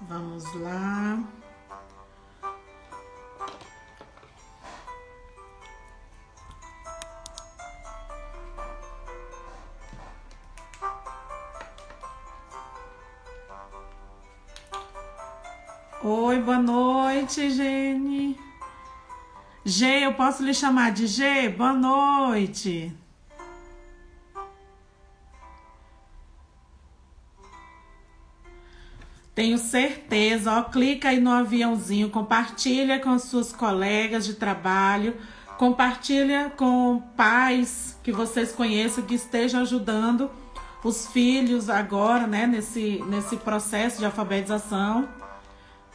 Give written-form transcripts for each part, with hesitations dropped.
Vamos lá. Oi, boa noite, Gene. G, eu posso lhe chamar de G? Boa noite. Tenho certeza, ó, clica aí no aviãozinho, compartilha com as suas colegas de trabalho, compartilha com pais que vocês conheçam que estejam ajudando os filhos agora, né, nesse processo de alfabetização.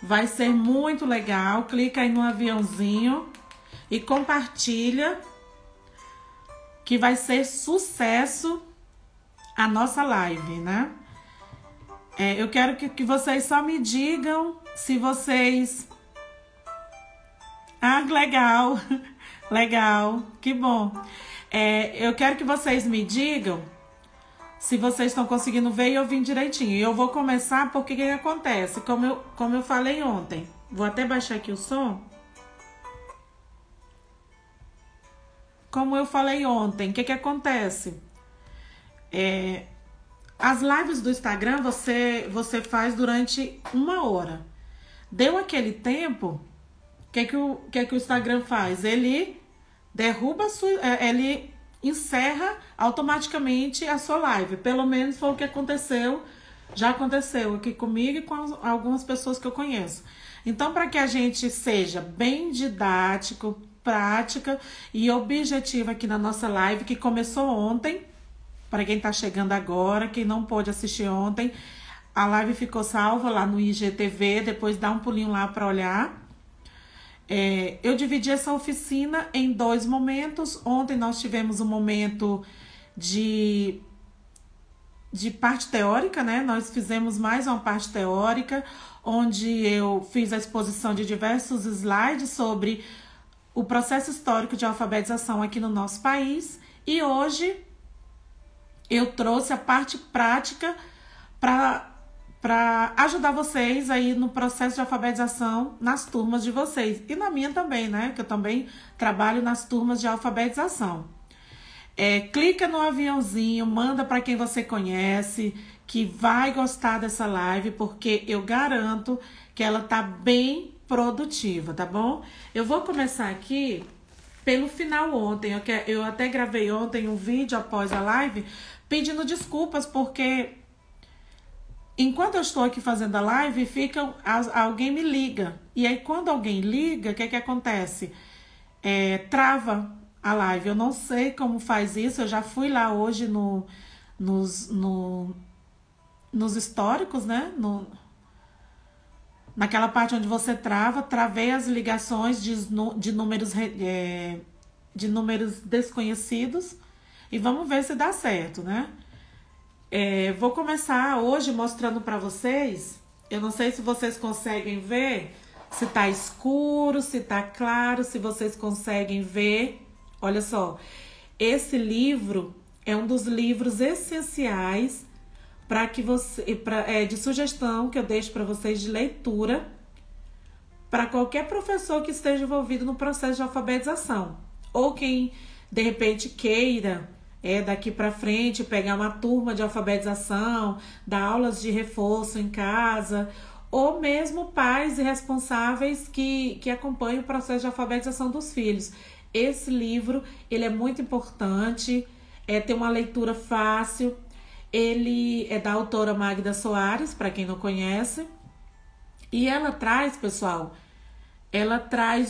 Vai ser muito legal, clica aí no aviãozinho e compartilha, que vai ser sucesso a nossa live, né? Eu quero que vocês só me digam se vocês... Ah, legal, legal, que bom. Eu quero que vocês me digam se vocês estão conseguindo ver e ouvir direitinho. E eu vou começar porque o que acontece? Como eu falei ontem, vou até baixar aqui o som. Como eu falei ontem, o que acontece? As lives do Instagram você faz durante 1 hora. Deu aquele tempo, o que o Instagram faz? Ele derruba ele encerra automaticamente a sua live. Pelo menos foi o que aconteceu. Já aconteceu aqui comigo e com algumas pessoas que eu conheço. Então, para que a gente seja bem didático, prática e objetivo aqui na nossa live, que começou ontem, para quem está chegando agora, quem não pôde assistir ontem, a live ficou salva lá no IGTV, depois dá um pulinho lá para olhar. Eu dividi essa oficina em 2 momentos. Ontem nós tivemos um momento de parte teórica, né? Nós fizemos mais uma parte teórica, onde eu fiz a exposição de diversos slides sobre o processo histórico de alfabetização aqui no nosso país. E hoje eu trouxe a parte prática para ajudar vocês aí no processo de alfabetização nas turmas de vocês. E na minha também, né? Que eu também trabalho nas turmas de alfabetização. Clica no aviãozinho, manda para quem você conhece, que vai gostar dessa live, porque eu garanto que ela tá bem produtiva, tá bom? Eu vou começar aqui pelo final ontem. Eu até gravei ontem um vídeo após a live pedindo desculpas, porque enquanto eu estou aqui fazendo a live, alguém me liga. E aí, quando alguém liga, o que acontece? Trava a live. Eu não sei como faz isso. Eu já fui lá hoje nos históricos, né? Naquela parte onde você travei as ligações de números desconhecidos. E vamos ver se dá certo, né? Vou começar hoje mostrando para vocês. Eu não sei se vocês conseguem ver, se tá escuro, se tá claro, se vocês conseguem ver. Olha só, esse livro é um dos livros essenciais de sugestão que eu deixo para vocês de leitura para qualquer professor que esteja envolvido no processo de alfabetização, ou quem de repente queira daqui para frente pegar uma turma de alfabetização, dar aulas de reforço em casa, ou mesmo pais e responsáveis que acompanham o processo de alfabetização dos filhos. Esse livro, ele é muito importante, tem uma leitura fácil. Ele é da autora Magda Soares, para quem não conhece, e ela traz, pessoal,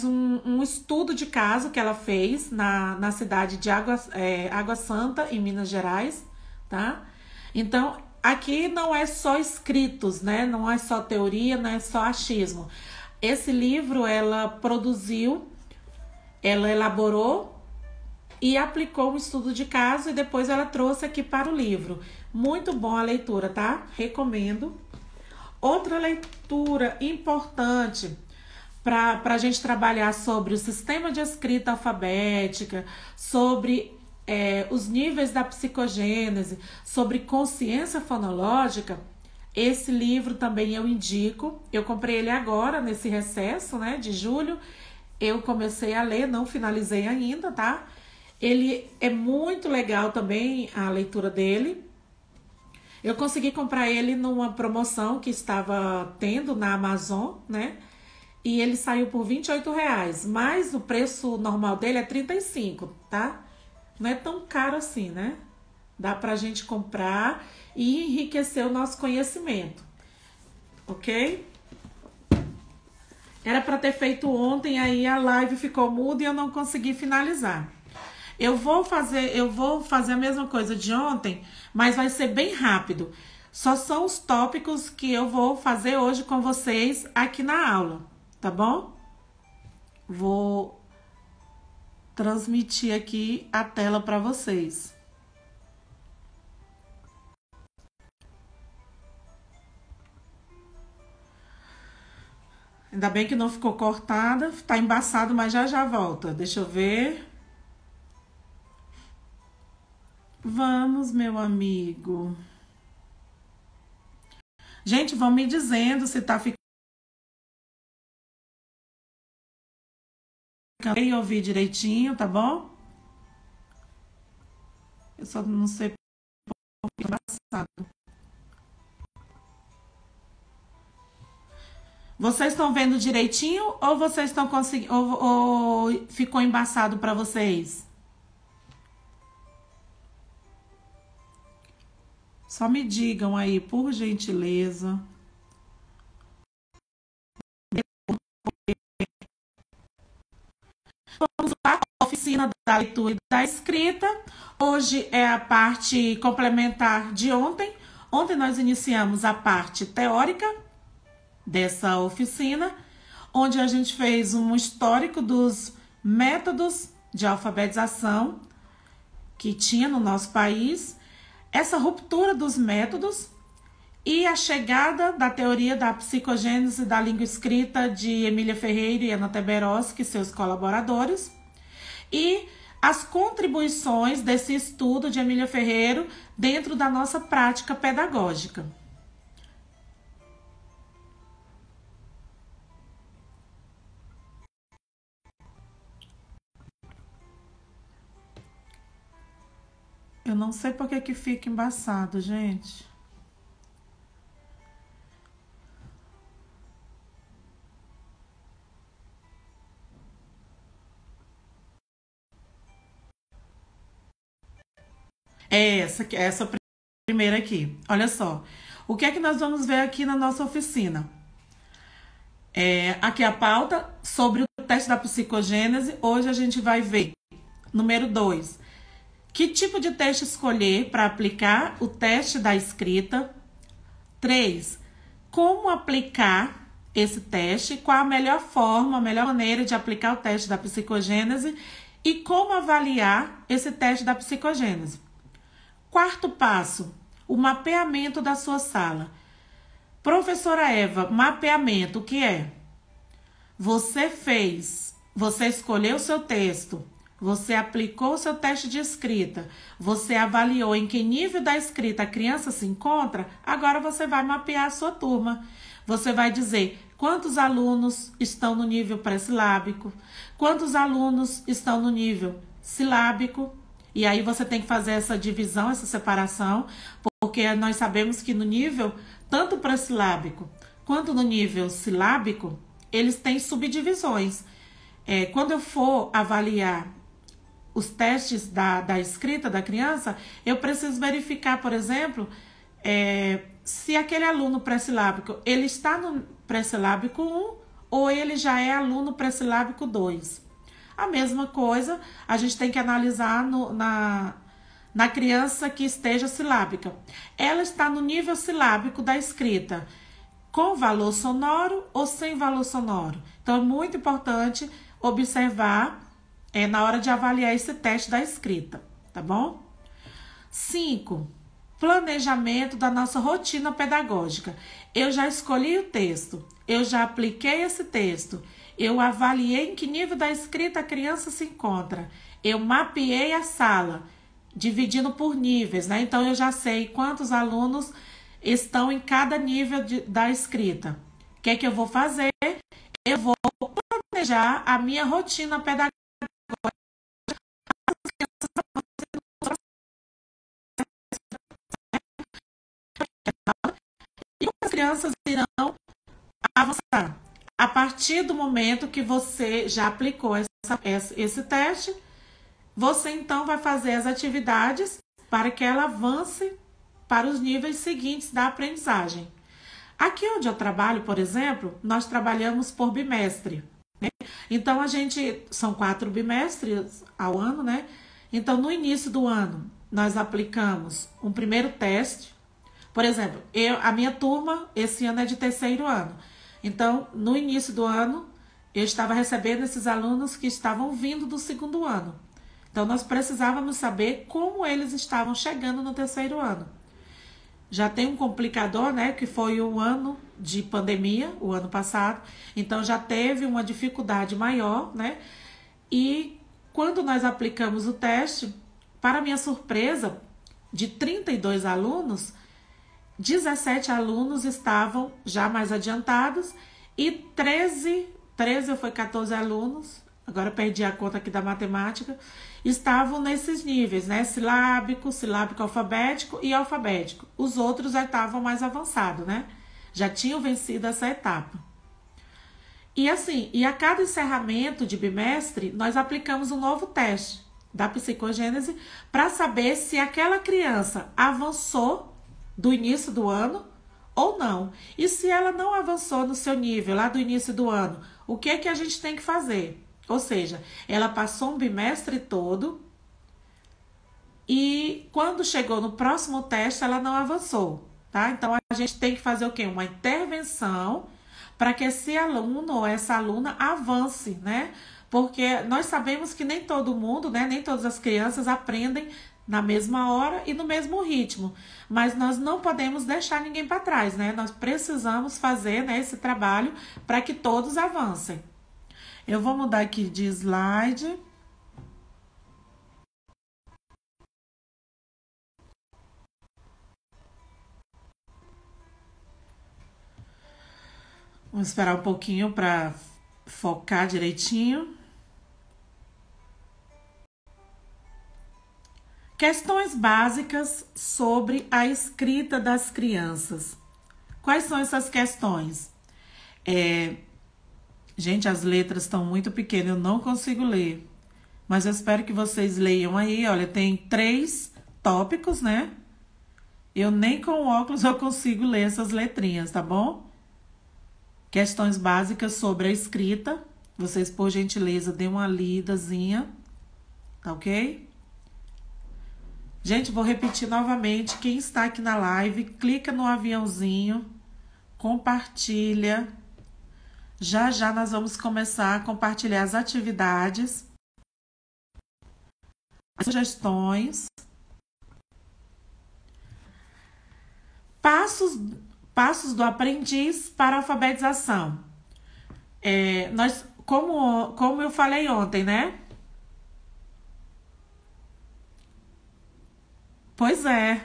um estudo de caso que ela fez na cidade de Água Santa, em Minas Gerais, tá? Então, aqui não é só escritos, né? Não é só teoria, não é só achismo. Esse livro ela produziu, ela elaborou e aplicou um estudo de caso e depois ela trouxe aqui para o livro. Muito bom a leitura, tá? Recomendo. Outra leitura importante para a gente trabalhar sobre o sistema de escrita alfabética, sobre os níveis da psicogênese, sobre consciência fonológica, Esse livro também eu indico. Eu comprei ele agora, nesse recesso, né, de julho. Eu comecei a ler, não finalizei ainda, tá? Ele é muito legal também, a leitura dele. Eu consegui comprar ele numa promoção que estava tendo na Amazon, né? E ele saiu por R$ 28, mas o preço normal dele é 35, tá? Não é tão caro assim, né? Dá pra gente comprar e enriquecer o nosso conhecimento, ok? Era para ter feito ontem, aí a live ficou muda e eu não consegui finalizar. Eu vou fazer a mesma coisa de ontem, mas vai ser bem rápido. Só são os tópicos que eu vou fazer hoje com vocês aqui na aula, tá bom? Vou transmitir aqui a tela para vocês. Ainda bem que não ficou cortada, tá embaçado, mas já volta. Deixa eu ver. Vamos, meu amigo. Gente, vão me dizendo se tá ficando. Eu ouvi direitinho, tá bom? Eu só não sei porque é embaçado. Vocês estão vendo direitinho ou vocês estão conseguindo ou ficou embaçado para vocês? Só me digam aí, por gentileza. Vamos lá, a oficina da leitura e da escrita. Hoje é a parte complementar de ontem. Ontem nós iniciamos a parte teórica dessa oficina, onde a gente fez um histórico dos métodos de alfabetização que tinha no nosso país, essa ruptura dos métodos e a chegada da teoria da psicogênese da língua escrita de Emília Ferreira e Ana Teberoski e seus colaboradores, e as contribuições desse estudo de Emília Ferreira dentro da nossa prática pedagógica. Eu não sei por que fica embaçado, gente. É essa primeira aqui. Olha só. O que é que nós vamos ver aqui na nossa oficina? Aqui a pauta sobre o teste da psicogênese. Hoje a gente vai ver, número 2, que tipo de teste escolher para aplicar o teste da escrita. 3, como aplicar esse teste, qual a melhor forma, a melhor maneira de aplicar o teste da psicogênese e como avaliar esse teste da psicogênese. 4º passo, o mapeamento da sua sala. Professora Eva, mapeamento, o que é? Você escolheu o seu texto, você aplicou o seu teste de escrita, você avaliou em que nível da escrita a criança se encontra, agora você vai mapear a sua turma. Você vai dizer quantos alunos estão no nível pré-silábico, quantos alunos estão no nível silábico, e aí você tem que fazer essa divisão, essa separação, porque nós sabemos que no nível, tanto pré-silábico quanto no nível silábico, eles têm subdivisões. Quando eu for avaliar os testes da escrita da criança, eu preciso verificar, por exemplo, se aquele aluno pré-silábico, ele está no pré-silábico 1 ou ele já é aluno pré-silábico 2. A mesma coisa, a gente tem que analisar na criança que esteja silábica. Ela está no nível silábico da escrita, com valor sonoro ou sem valor sonoro. Então, é muito importante observar na hora de avaliar esse teste da escrita, tá bom? 5, planejamento da nossa rotina pedagógica. Eu já escolhi o texto, eu já apliquei esse texto, eu avaliei em que nível da escrita a criança se encontra, eu mapeei a sala, dividindo por níveis, né? Então, eu já sei quantos alunos estão em cada nível da escrita. O que é que eu vou fazer? Eu vou planejar a minha rotina pedagógica. E as crianças irão avançar. A partir do momento que você já aplicou esse teste, você então vai fazer as atividades para que ela avance para os níveis seguintes da aprendizagem. Aqui onde eu trabalho, por exemplo, nós trabalhamos por bimestre, né? Então, são 4 bimestres ao ano, né? Então, no início do ano, nós aplicamos um primeiro teste. Por exemplo, a minha turma, esse ano é de terceiro ano. Então, no início do ano, eu estava recebendo esses alunos que estavam vindo do segundo ano. Então, nós precisávamos saber como eles estavam chegando no terceiro ano. Já tem um complicador, né, que foi o ano de pandemia, o ano passado. Então, já teve uma dificuldade maior, né? E quando nós aplicamos o teste, para minha surpresa, de 32 alunos, 17 alunos estavam já mais adiantados e 13 ou foi 14 alunos, agora perdi a conta aqui da matemática, estavam nesses níveis, né? Silábico alfabético e alfabético. Os outros já estavam mais avançados, né? Já tinham vencido essa etapa. E assim, a cada encerramento de bimestre, nós aplicamos um novo teste da psicogênese para saber se aquela criança avançou do início do ano ou não. E se ela não avançou no seu nível lá do início do ano, o que é que a gente tem que fazer? Ou seja, ela passou um bimestre todo e quando chegou no próximo teste, ela não avançou, tá? Então, a gente tem que fazer o quê? Uma intervenção para que esse aluno ou essa aluna avance, né? Porque nós sabemos que nem todo mundo, né? Nem todas as crianças aprendem na mesma hora e no mesmo ritmo. Mas nós não podemos deixar ninguém para trás, né? Nós precisamos fazer, né, esse trabalho para que todos avancem. Eu vou mudar aqui de slide. Vamos esperar um pouquinho para focar direitinho. Questões básicas sobre a escrita das crianças. Quais são essas questões? Gente, as letras estão muito pequenas, eu não consigo ler. Mas eu espero que vocês leiam aí. Olha, tem 3 tópicos, né? Eu nem com óculos eu consigo ler essas letrinhas, tá bom? Questões básicas sobre a escrita. Vocês, por gentileza, dêem uma lidazinha, tá ok? Gente, vou repetir novamente. Quem está aqui na live, clica no aviãozinho, compartilha. Já já nós vamos começar a compartilhar as atividades, as sugestões, passos do aprendiz para a alfabetização. Como eu falei ontem, né? Pois é,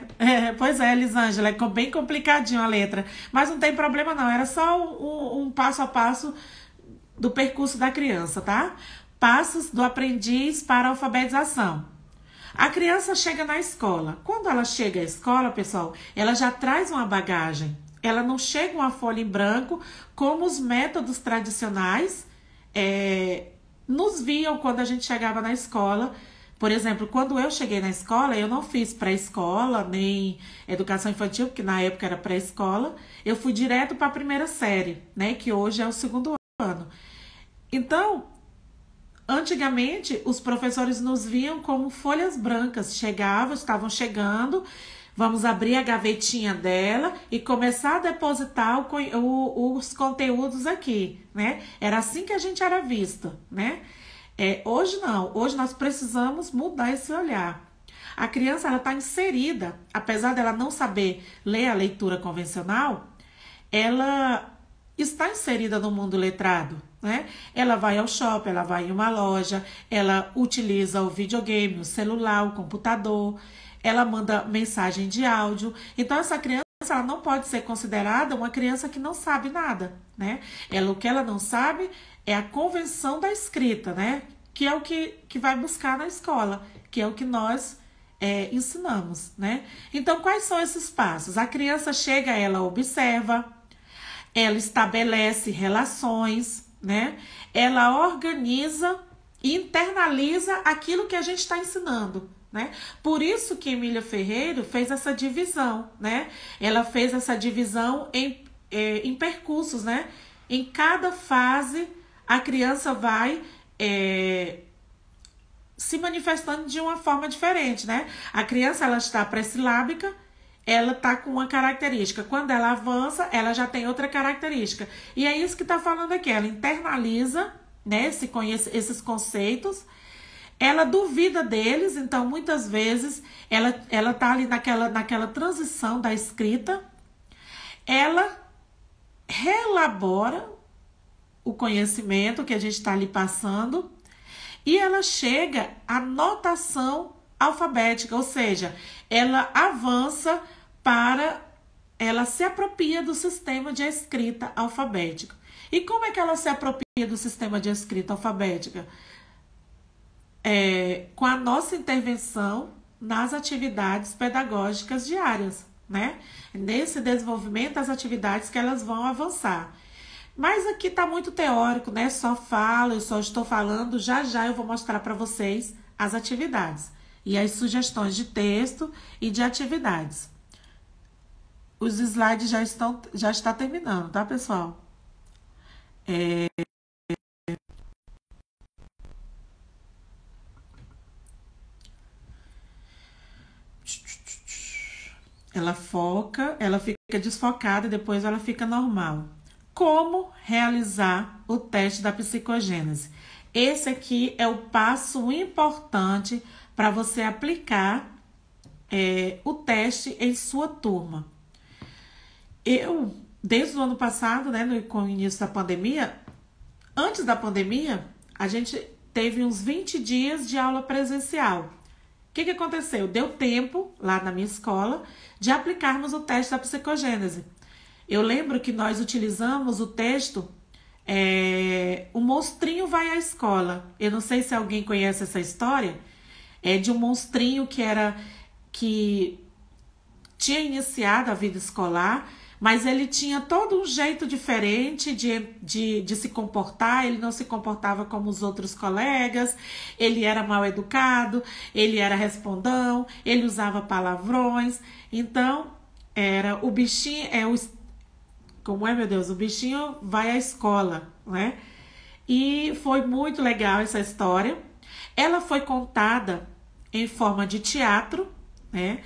Elisângela, é bem complicadinho a letra, mas não tem problema não, era só um passo a passo do percurso da criança, tá? Passos do aprendiz para a alfabetização. A criança chega na escola. Quando ela chega à escola, pessoal, ela já traz uma bagagem. Ela não chega uma folha em branco, como os métodos tradicionais nos viam quando a gente chegava na escola. Por exemplo, quando eu cheguei na escola, eu não fiz pré-escola, nem educação infantil, porque na época era pré-escola. Eu fui direto para a primeira série, né? Que hoje é o segundo ano. Então, antigamente, os professores nos viam como folhas brancas. Estavam chegando, vamos abrir a gavetinha dela e começar a depositar os conteúdos aqui, né? Era assim que a gente era vista, né? Hoje não, hoje nós precisamos mudar esse olhar. A criança ela está inserida, apesar dela não saber ler a leitura convencional, ela está inserida no mundo letrado, né? Ela vai ao shopping, ela vai em uma loja, ela utiliza o videogame, o celular, o computador, ela manda mensagem de áudio. Então essa criança criança ela não pode ser considerada uma criança que não sabe nada, né? O que ela não sabe é a convenção da escrita, né? Que é o que vai buscar na escola, que é o que nós ensinamos, né? Então, quais são esses passos? A criança chega, ela observa, ela estabelece relações, né? Ela organiza e internaliza aquilo que a gente está ensinando, né? Por isso que Emília Ferreira fez essa divisão, né? Ela fez essa divisão em percursos, né? Em cada fase, a criança vai se manifestando de uma forma diferente, né? A criança, ela está pré-silábica, ela está com uma característica. Quando ela avança, ela já tem outra característica. E é isso que está falando aqui. Ela internaliza, né, esses conceitos, ela duvida deles, então muitas vezes ela tá ali naquela transição da escrita, ela reelabora o conhecimento que a gente está ali passando e ela chega à notação alfabética, ou seja, ela avança ela se apropria do sistema de escrita alfabética. E como é que ela se apropria do sistema de escrita alfabética? Com a nossa intervenção nas atividades pedagógicas diárias, né? Nesse desenvolvimento, as atividades que elas vão avançar. Mas aqui está muito teórico, né? Eu só estou falando, já eu vou mostrar para vocês as atividades e as sugestões de texto e de atividades. Os slides já está terminando, tá, pessoal? Ela fica desfocada e depois ela fica normal. Como realizar o teste da psicogênese? Esse aqui é o passo importante para você aplicar o teste em sua turma. Desde o ano passado, né, com o início da pandemia, antes da pandemia, a gente teve uns 20 dias de aula presencial. O que aconteceu? Deu tempo, lá na minha escola, de aplicarmos o teste da psicogênese. Eu lembro que nós utilizamos o texto O Monstrinho Vai à Escola. Eu não sei se alguém conhece essa história. É de um monstrinho que tinha iniciado a vida escolar, mas ele tinha todo um jeito diferente de se comportar. Ele não se comportava como os outros colegas, ele era mal educado, ele era respondão, ele usava palavrões. Então, era o bichinho, o bichinho vai à escola, né? E foi muito legal essa história. Ela foi contada em forma de teatro, né?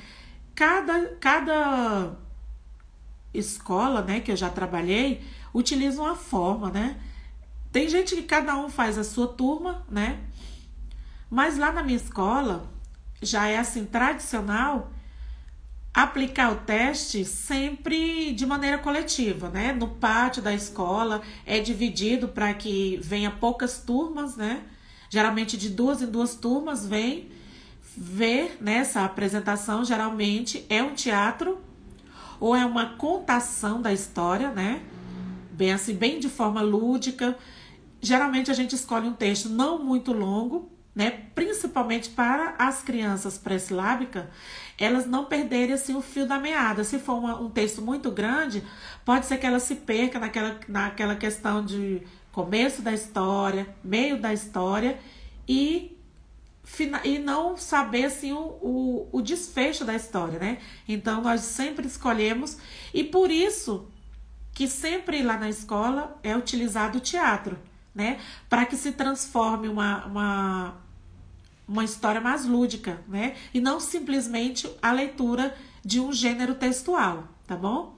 Cada escola, né, que eu já trabalhei, utiliza uma forma, né? Tem gente que cada um faz a sua turma, né? Mas lá na minha escola, já é assim, tradicional, aplicar o teste sempre de maneira coletiva, né? No pátio da escola, é dividido para que venha poucas turmas, né? Geralmente de 2 em 2 turmas vem ver nessa apresentação. Geralmente é um teatro ou é uma contação da história, né? Bem assim, bem de forma lúdica. Geralmente a gente escolhe um texto não muito longo, né? Principalmente para as crianças pré-silábicas, elas não perderem assim o fio da meada. Se for um texto muito grande, pode ser que ela se perca naquela questão de começo da história, meio da história e não saber assim o desfecho da história, né? Então nós sempre escolhemos, e por isso que sempre lá na escola é utilizado o teatro, né? Para que se transforme uma história mais lúdica, né? E não simplesmente a leitura de um gênero textual, tá bom?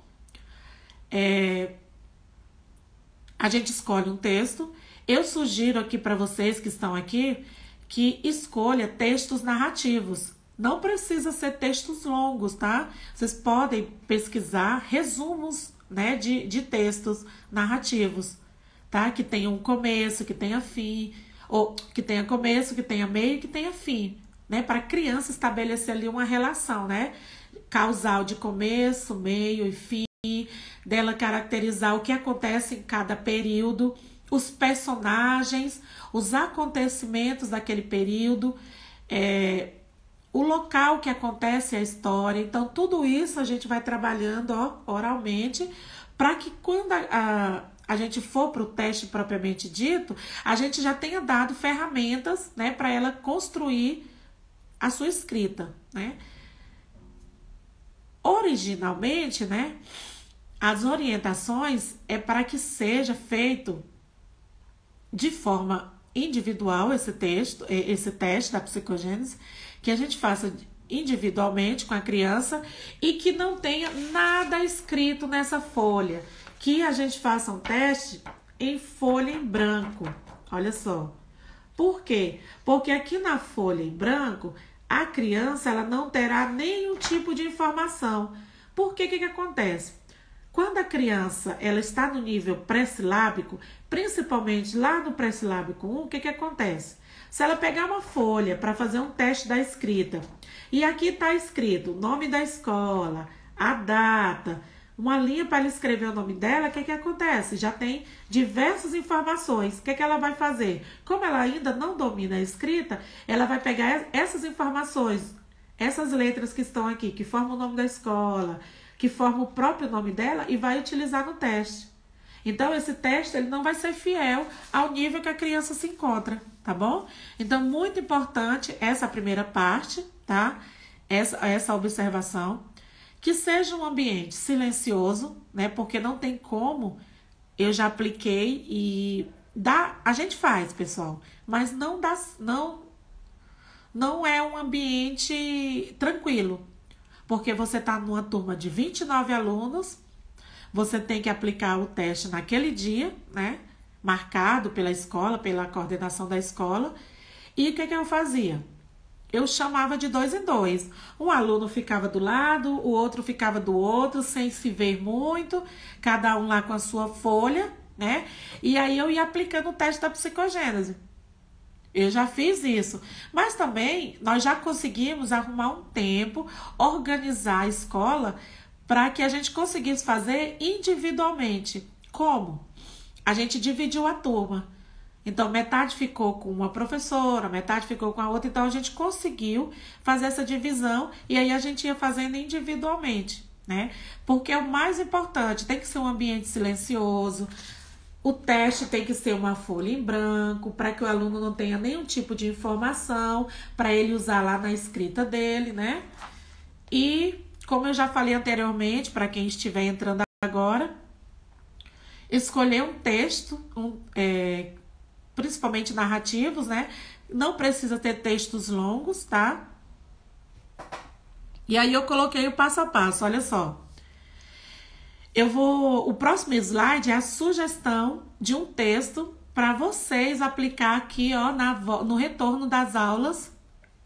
A gente escolhe um texto. Eu sugiro aqui para vocês que estão aqui que escolha textos narrativos. Não precisa ser textos longos, tá? Vocês podem pesquisar resumos, né, de textos narrativos, tá? Que tenha um começo, que tenha fim, ou que tenha começo, que tenha meio, que tenha fim, né? Para a criança estabelecer ali uma relação, né? Causal de começo, meio e fim, dela caracterizar o que acontece em cada período, os personagens, os acontecimentos daquele período, o local que acontece a história. Então, tudo isso a gente vai trabalhando oralmente, para que quando a gente for para o teste propriamente dito, a gente já tenha dado ferramentas, né, para ela construir a sua escrita, né? Originalmente, né, as orientações é para que seja feito de forma individual esse teste da psicogênese, que a gente faça individualmente com a criança e que não tenha nada escrito nessa folha, que a gente faça um teste em folha em branco. Olha só. Por quê? Porque aqui na folha em branco, a criança ela não terá nenhum tipo de informação. Por quê? O que acontece? Quando a criança ela está no nível pré-silábico, principalmente lá no pré-silábico 1, o que acontece? Se ela pegar uma folha para fazer um teste da escrita, e aqui está escrito o nome da escola, a data, uma linha para ela escrever o nome dela, o que acontece? Já tem diversas informações. O que ela vai fazer? Como ela ainda não domina a escrita, ela vai pegar essas informações, essas letras que estão aqui, que formam o nome da escola, que formam o próprio nome dela, e vai utilizar no teste. Então, esse teste ele não vai ser fiel ao nível que a criança se encontra, tá bom? Então, muito importante essa primeira parte, tá? Essa observação. Que seja um ambiente silencioso, né? Porque não tem como, eu já apliquei e a gente faz, pessoal, mas não é um ambiente tranquilo. Porque você está numa turma de 29 alunos, você tem que aplicar o teste naquele dia, né? Marcado pela escola, pela coordenação da escola. E o que eu fazia? Eu chamava de 2 em 2. Um aluno ficava do lado, o outro ficava do outro, sem se ver muito, cada um lá com a sua folha, né? E aí eu ia aplicando o teste da psicogênese. Eu já fiz isso. Mas também nós já conseguimos arrumar um tempo, organizar a escola para que a gente conseguisse fazer individualmente. Como? A gente dividiu a turma. Então, metade ficou com uma professora, metade ficou com a outra. Então, a gente conseguiu fazer essa divisão e aí a gente ia fazendo individualmente, né? Porque é o mais importante, tem que ser um ambiente silencioso. O teste tem que ser uma folha em branco, para que o aluno não tenha nenhum tipo de informação, para ele usar lá na escrita dele, né? E, como eu já falei anteriormente, para quem estiver entrando agora, escolher um texto, principalmente narrativos, né? Não precisa ter textos longos, tá? E aí eu coloquei o passo a passo, olha só. O próximo slide é a sugestão de um texto para vocês aplicar aqui, ó, no retorno das aulas,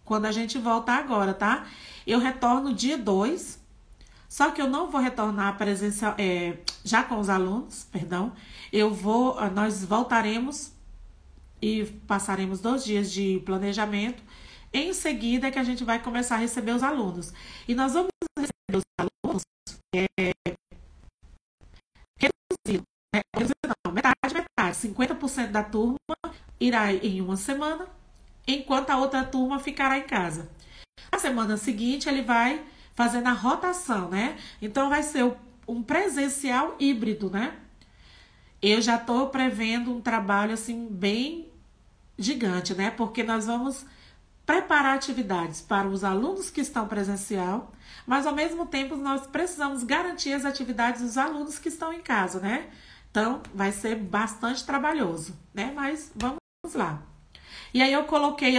quando a gente voltar agora, tá? Eu retorno dia 2, só que eu não vou retornar presencial, já com os alunos, perdão. Nós voltaremos e passaremos 2 dias de planejamento. Em seguida é que a gente vai começar a receber os alunos. E nós vamos receber os alunos reduzido, né? Não, metade. 50% da turma irá em uma semana, enquanto a outra turma ficará em casa. Na semana seguinte, ele vai fazendo a rotação, né? Então, vai ser um presencial híbrido, né? Eu já estou prevendo um trabalho, assim, bem gigante, né? Porque nós vamos preparar atividades para os alunos que estão presencial, mas ao mesmo tempo nós precisamos garantir as atividades dos alunos que estão em casa, né? Então, vai ser bastante trabalhoso, né? Mas vamos lá. E aí eu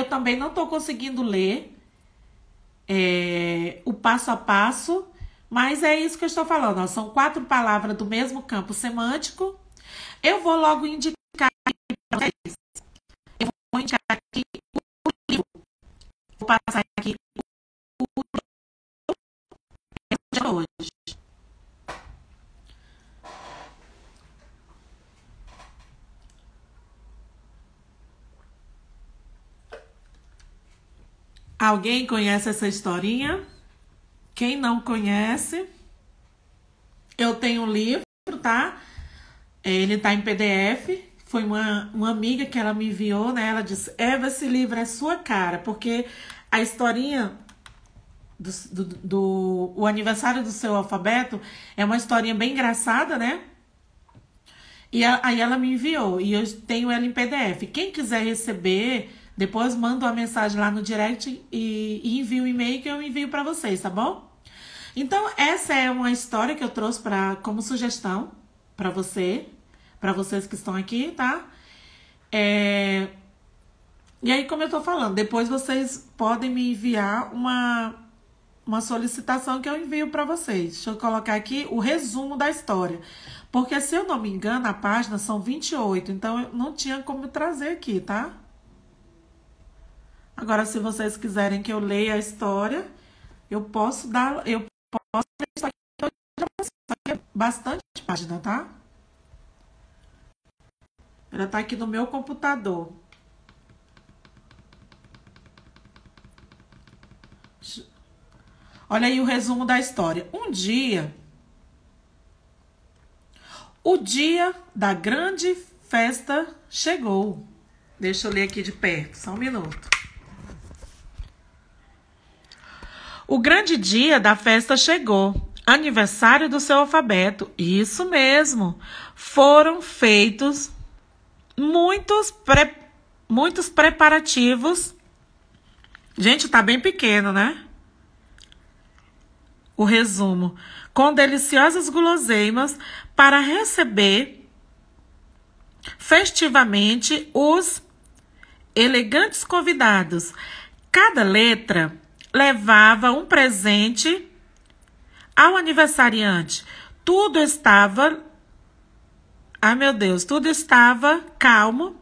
também não estou conseguindo ler o passo a passo, mas é isso que eu estou falando, ó, são 4 palavras do mesmo campo semântico. Eu vou logo indicar aqui para vocês. Eu vou indicar aqui o livro. Vou passar aqui o de hoje. Alguém conhece essa historinha? Quem não conhece, eu tenho um livro, tá? Ele tá em PDF. Foi uma amiga que ela me enviou, né? Ela disse, Eva, esse livro é sua cara, porque a historinha o aniversário do seu alfabeto é uma historinha bem engraçada, né? E aí ela me enviou, e eu tenho ela em PDF. Quem quiser receber, depois manda uma mensagem lá no direct e envia um e-mail que eu envio para vocês, tá bom? Então, essa é uma história que eu trouxe como sugestão para vocês que estão aqui, tá? E aí, como eu tô falando, depois vocês podem me enviar uma solicitação que eu envio para vocês. Deixa eu colocar aqui o resumo da história. Porque, se eu não me engano, a página são 28, então eu não tinha como trazer aqui, tá? Agora, se vocês quiserem que eu leia a história, eu posso ler isso aqui, bastante página, tá? Ela tá aqui no meu computador. Olha aí o resumo da história. O dia da grande festa chegou. Deixa eu ler aqui de perto, só um minuto. O grande dia da festa chegou. Aniversário do seu alfabeto. Isso mesmo. Foram feitos muitos preparativos. Gente, tá bem pequeno, né? O resumo. Com deliciosas guloseimas para receber festivamente os elegantes convidados. Cada letra levava um presente ao aniversariante. Tudo estava calmo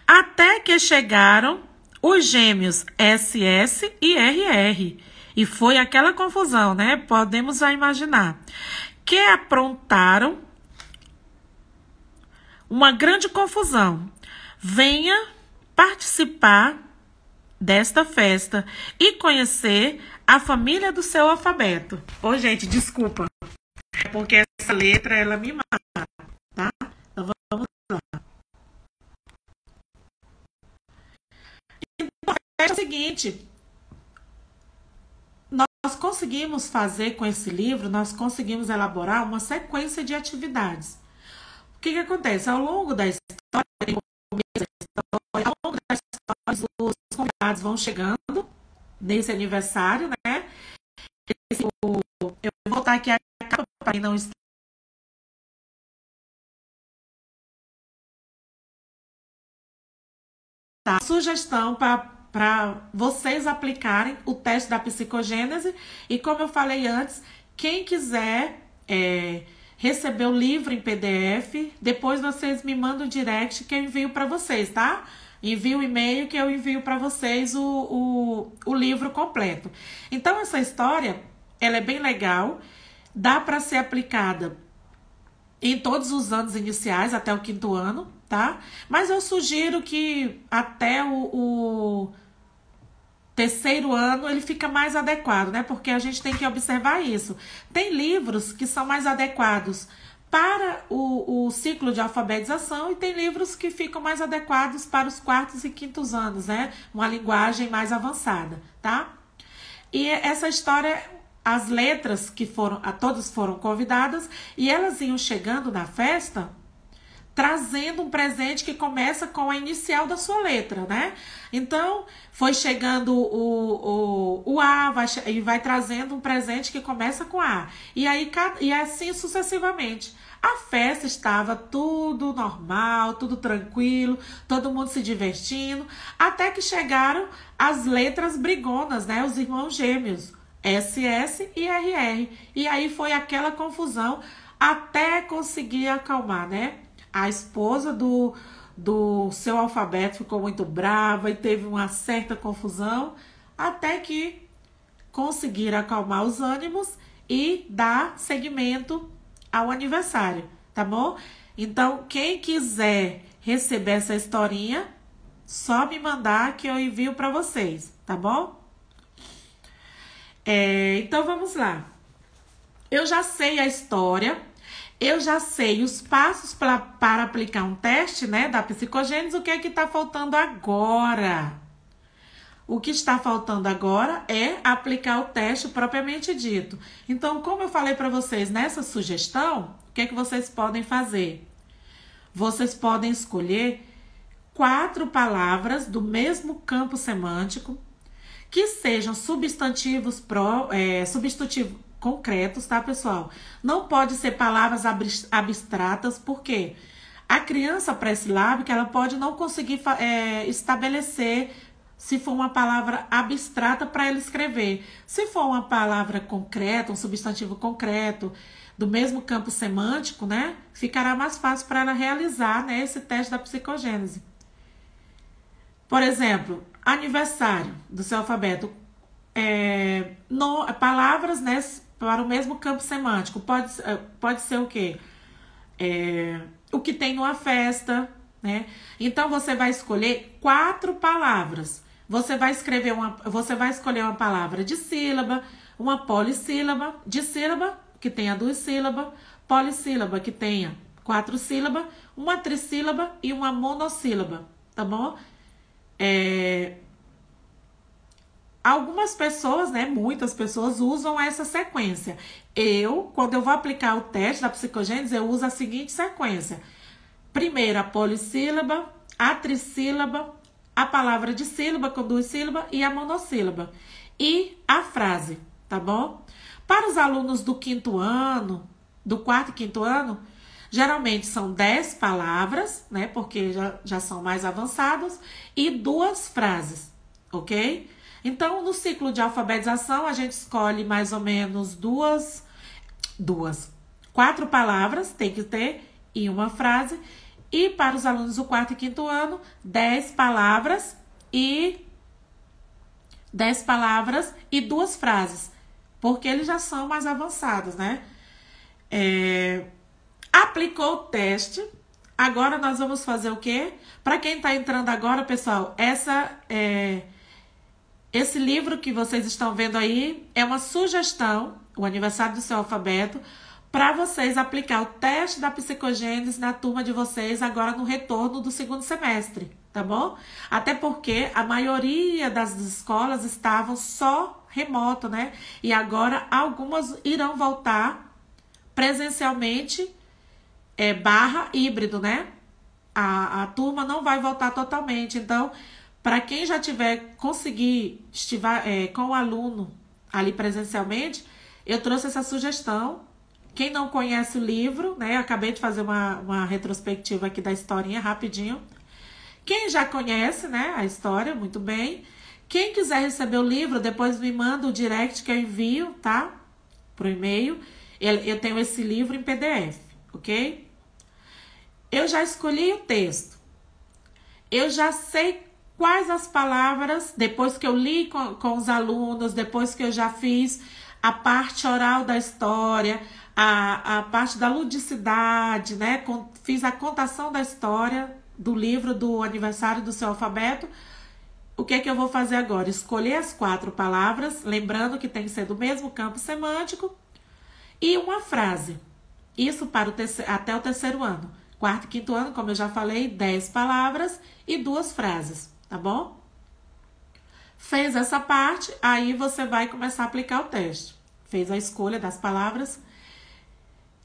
até que chegaram os gêmeos SS e RR. E foi aquela confusão, né? Podemos já imaginar. Que aprontaram uma grande confusão. Venha participar desta festa e conhecer a família do seu alfabeto. Ô, gente, desculpa. É porque essa letra, ela me mata, tá? Então, vamos lá. Então, é o seguinte... Nós conseguimos fazer com esse livro, nós conseguimos elaborar uma sequência de atividades. O que acontece? Ao longo da história, os convidados vão chegando nesse aniversário, né? Eu vou botar aqui a capa para quem não está. Sugestão para vocês aplicarem o teste da psicogênese. E como eu falei antes, quem quiser receber o livro em PDF, depois vocês me mandam um direct que eu envio para vocês, tá? Envio o e-mail que eu envio para vocês o livro completo. Então, essa história, ela é bem legal, dá para ser aplicada em todos os anos iniciais, até o 5º ano, tá? Mas eu sugiro que até o 3º ano ele fica mais adequado, né? Porque a gente tem que observar isso. Tem livros que são mais adequados para o ciclo de alfabetização e tem livros que ficam mais adequados para os 4º e 5º anos, né? Uma linguagem mais avançada, tá? E essa história, as letras todas foram convidadas e elas iam chegando na festa trazendo um presente que começa com a inicial da sua letra, né? Então, foi chegando o A, vai trazendo um presente que começa com A. E assim sucessivamente. A festa estava tudo normal, tudo tranquilo, todo mundo se divertindo, até que chegaram as letras brigonas, né? Os irmãos gêmeos, SS e RR. E aí foi aquela confusão até conseguir acalmar, né? A esposa do seu alfabeto ficou muito brava e teve uma certa confusão, até que conseguiram acalmar os ânimos e dar seguimento ao aniversário, tá bom? Então, quem quiser receber essa historinha, só me mandar que eu envio para vocês, tá bom? Então vamos lá. Eu já sei a história, eu já sei os passos para aplicar um teste, né, da psicogênese. O que é que está faltando agora? O que está faltando agora é aplicar o teste propriamente dito. Então, como eu falei para vocês nessa sugestão, o que é que vocês podem fazer? Vocês podem escolher 4 palavras do mesmo campo semântico que sejam substantivos substantivos concretos, tá, pessoal? Não pode ser palavras abstratas, porque a criança pré-silábica, ela pode não conseguir estabelecer se for uma palavra abstrata para ela escrever. Se for uma palavra concreta, um substantivo concreto, do mesmo campo semântico, né, ficará mais fácil para ela realizar, né, esse teste da psicogênese. Por exemplo, aniversário do seu alfabeto. Palavras, né, para o mesmo campo semântico. Pode ser o quê? O que tem numa festa, né? Então, você vai escolher 4 palavras. Você vai escolher uma palavra de sílaba, uma polissílaba, de sílaba, que tenha 2 sílabas, polissílaba, que tenha 4 sílabas, uma trissílaba e uma monossílaba, tá bom? Algumas pessoas, né, muitas pessoas usam essa sequência. Quando eu vou aplicar o teste da psicogênese, eu uso a seguinte sequência. Primeiro a polissílaba, a trissílaba, a palavra de sílaba com 2 sílabas e a monossílaba. E a frase, tá bom? Para os alunos do 5º ano, do 4º e 5º ano, geralmente são 10 palavras, né? Porque já são mais avançados, e 2 frases, ok? Então, no ciclo de alfabetização, a gente escolhe mais ou menos 4 palavras, tem que ter, e uma frase. E para os alunos do 4º e 5º ano, 10 palavras e 2 frases, porque eles já são mais avançados, né? Aplicou o teste. Agora nós vamos fazer o quê? Para quem está entrando agora, pessoal, esse livro que vocês estão vendo aí é uma sugestão, o aniversário do seu alfabeto, para vocês aplicar o teste da psicogênese na turma de vocês agora no retorno do 2º semestre, tá bom? Até porque a maioria das escolas estavam só remoto, né? E agora algumas irão voltar presencialmente, barra híbrido, né? A turma não vai voltar totalmente. Então, para quem já estiver com o aluno ali presencialmente, eu trouxe essa sugestão. Quem não conhece o livro, né? Eu acabei de fazer uma retrospectiva aqui da historinha rapidinho. Quem já conhece, né, a história, muito bem. Quem quiser receber o livro, depois me manda o direct que eu envio, tá? Pro e-mail. Eu tenho esse livro em PDF, ok? Eu já escolhi o texto. Eu já sei quais as palavras, depois que eu li com os alunos, depois que eu já fiz a parte oral da história, a parte da ludicidade, né? Fiz a contação da história do livro do aniversário do seu alfabeto. O que é que eu vou fazer agora? Escolher as 4 palavras, lembrando que tem que ser do mesmo campo semântico, e uma frase. Isso até o 3º ano. 4º e 5º ano, como eu já falei, 10 palavras e 2 frases, tá bom? Fez essa parte, aí você vai começar a aplicar o teste. Fez a escolha das palavras.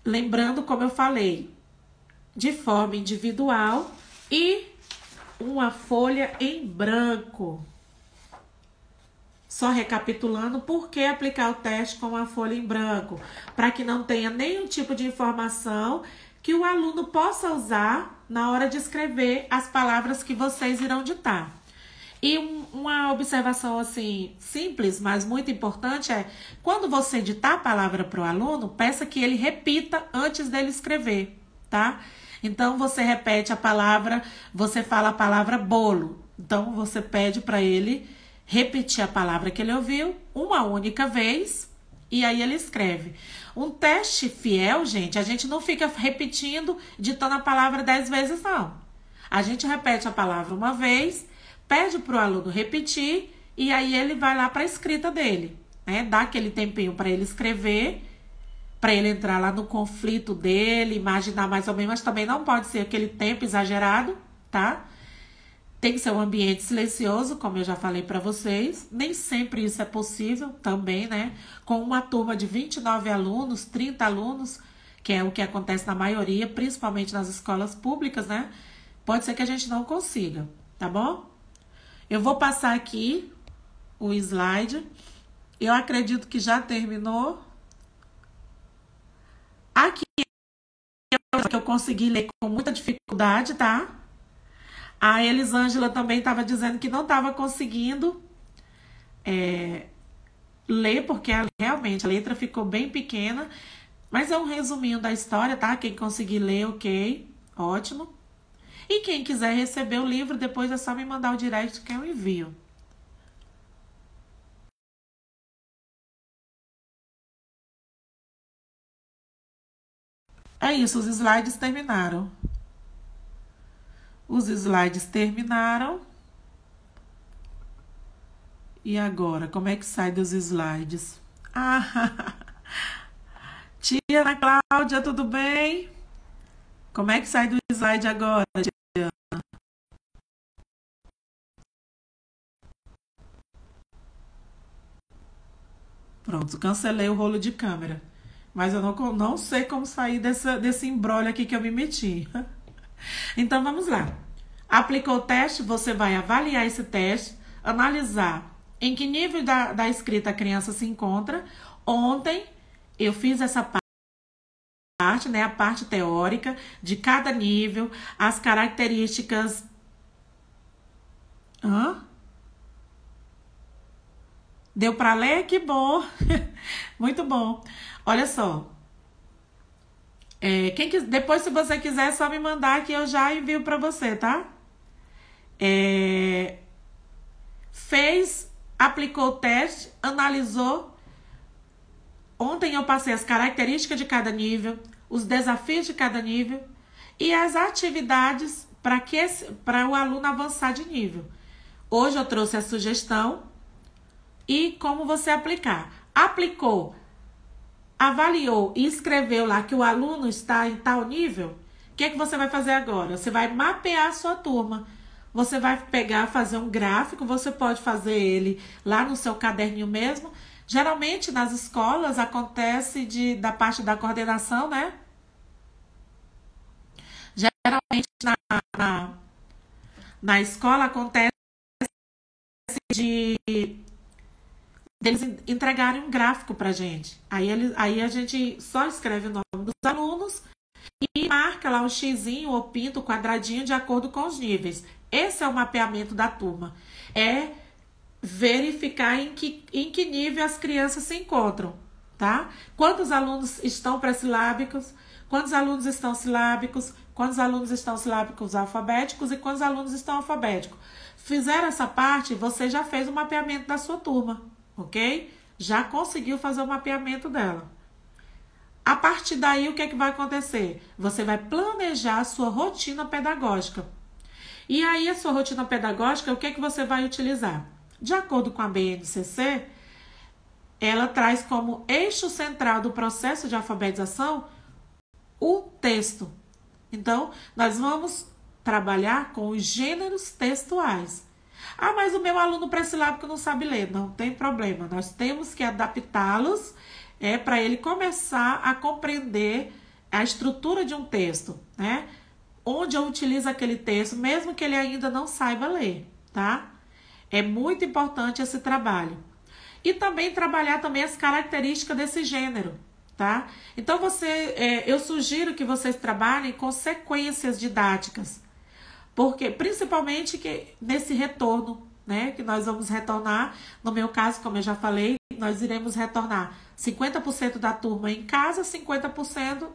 Lembrando, como eu falei, de forma individual e uma folha em branco. Só recapitulando, por que aplicar o teste com uma folha em branco? Para que não tenha nenhum tipo de informação que o aluno possa usar na hora de escrever as palavras que vocês irão ditar. E uma observação assim simples, mas muito importante é, quando você ditar a palavra para o aluno, peça que ele repita antes dele escrever, tá? Então, você repete a palavra, você fala a palavra bolo. Então, você pede para ele repetir a palavra que ele ouviu uma única vez e aí ele escreve. Um teste fiel, gente, a gente não fica repetindo, ditando a palavra 10 vezes, não. A gente repete a palavra uma vez, pede para o aluno repetir e aí ele vai lá para a escrita dele. né? Dá aquele tempinho para ele escrever, para ele entrar lá no conflito dele, imaginar mais ou menos, mas também não pode ser aquele tempo exagerado, tá? Tem que ser um ambiente silencioso, como eu já falei para vocês. Nem sempre isso é possível também, né? Com uma turma de 29 alunos, 30 alunos, que é o que acontece na maioria, principalmente nas escolas públicas, né? Pode ser que a gente não consiga, tá bom? Eu vou passar aqui o slide. Eu acredito que já terminou. Aqui é que eu consegui ler com muita dificuldade, tá? A Elisângela também estava dizendo que não estava conseguindo ler, porque realmente a letra ficou bem pequena. Mas é um resuminho da história, tá? Quem conseguir ler, ok. Ótimo. E quem quiser receber o livro, depois é só me mandar o direct que eu envio. É isso, os slides terminaram. Os slides terminaram. E agora, como é que sai dos slides? Ah, tia Ana Cláudia, tudo bem? Como é que sai do slide agora, tia? Pronto, cancelei o rolo de câmera. Mas eu não sei como sair desse embrolho aqui que eu me meti. Então, vamos lá. Aplicou o teste, você vai avaliar esse teste, analisar em que nível da escrita a criança se encontra. Ontem, eu fiz essa parte, né, a parte teórica de cada nível, as características... Deu para ler? Que bom! Muito bom. Olha só. Depois, se você quiser, é só me mandar que eu já envio para você, tá? Aplicou o teste, analisou. Ontem eu passei as características de cada nível, os desafios de cada nível e as atividades para o aluno avançar de nível. Hoje eu trouxe a sugestão e como você aplicar. Aplicou, avaliou e escreveu lá que o aluno está em tal nível. O que é que você vai fazer agora? Você vai mapear a sua turma. Você vai pegar, fazer um gráfico, você pode fazer ele lá no seu caderninho mesmo. Geralmente nas escolas acontece da parte da coordenação, né? Geralmente na escola acontece deles entregarem um gráfico pra gente. Aí a gente só escreve o nome dos alunos e marca lá o xizinho, ou pinta o quadradinho de acordo com os níveis. Esse é o mapeamento da turma. É verificar em que nível as crianças se encontram, tá? Quantos alunos estão pré-silábicos, quantos alunos estão silábicos, quantos alunos estão silábicos alfabéticos e quantos alunos estão alfabéticos. Fizeram essa parte, você já fez o mapeamento da sua turma, ok? Já conseguiu fazer o mapeamento dela. A partir daí, o que é que vai acontecer? Você vai planejar a sua rotina pedagógica. E aí, a sua rotina pedagógica, o que é que você vai utilizar? De acordo com a BNCC, ela traz como eixo central do processo de alfabetização o texto. Então, nós vamos trabalhar com os gêneros textuais. Ah, mas o meu aluno pré-silábico não sabe ler. Não tem problema. Nós temos que adaptá-los para ele começar a compreender a estrutura de um texto, né? Onde eu utilizo aquele texto, mesmo que ele ainda não saiba ler, tá? É muito importante esse trabalho. E também trabalhar também as características desse gênero, tá? Então, eu sugiro que vocês trabalhem com sequências didáticas, porque principalmente nesse retorno, né? Que nós vamos retornar, no meu caso, como eu já falei, nós iremos retornar 50% da turma em casa, 50%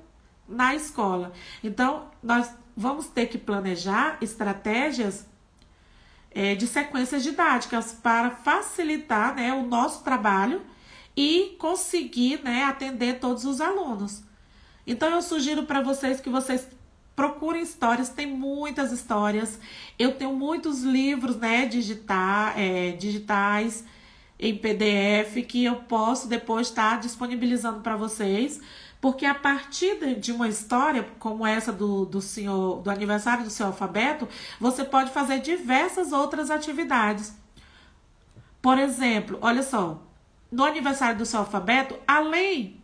na escola. Então, nós vamos ter que planejar estratégias de sequências didáticas para facilitar, né, o nosso trabalho e conseguir, né, atender todos os alunos. Então, eu sugiro para vocês que vocês procurem histórias, tem muitas histórias. Eu tenho muitos livros, né, digitais. em PDF que eu posso depois estar disponibilizando para vocês, porque a partir de uma história como essa do aniversário do seu alfabeto, você pode fazer diversas outras atividades. Por exemplo, olha só, no aniversário do seu alfabeto, além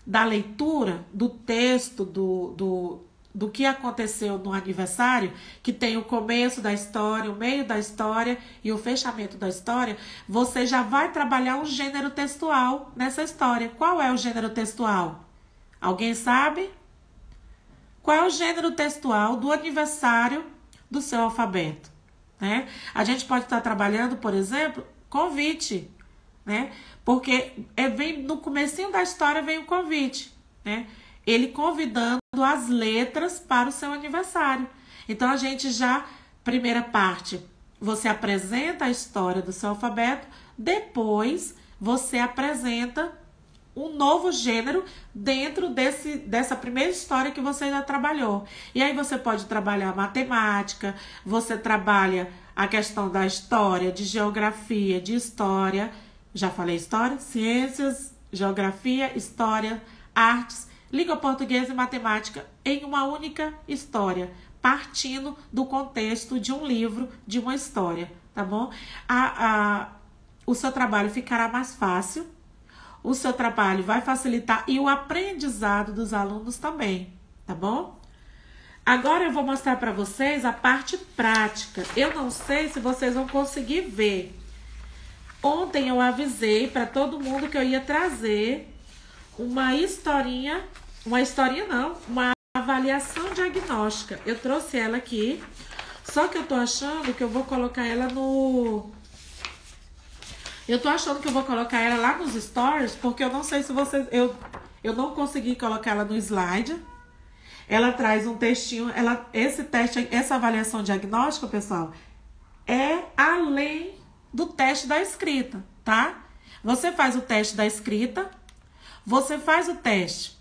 da leitura do texto do que aconteceu no aniversário, que tem o começo da história, o meio da história e o fechamento da história, você já vai trabalhar um gênero textual nessa história. Qual é o gênero textual? Alguém sabe? Qual é o gênero textual do aniversário do seu alfabeto? Né? A gente pode estar trabalhando, por exemplo, convite, né? Porque vem no comecinho da história vem o convite, né? Ele convidando as letras para o seu aniversário. Então a gente já, primeira parte, você apresenta a história do seu alfabeto, depois você apresenta um novo gênero dentro dessa primeira história que você já trabalhou. E aí você pode trabalhar matemática, você trabalha a questão da história, de geografia, de história. Já falei história, ciências, geografia, história, artes, língua portuguesa e matemática em uma única história, partindo do contexto de um livro, de uma história, tá bom? O seu trabalho ficará mais fácil, o seu trabalho vai facilitar e o aprendizado dos alunos também, tá bom? Agora eu vou mostrar para vocês a parte prática. Eu não sei se vocês vão conseguir ver. Ontem eu avisei para todo mundo que eu ia trazer uma avaliação diagnóstica. Eu trouxe ela aqui, só que eu tô achando que eu vou colocar ela lá nos stories, porque eu não sei se vocês... Eu não consegui colocar ela no slide. Ela traz um textinho, essa avaliação diagnóstica, pessoal, é além do teste da escrita, tá? Você faz o teste da escrita, você faz o teste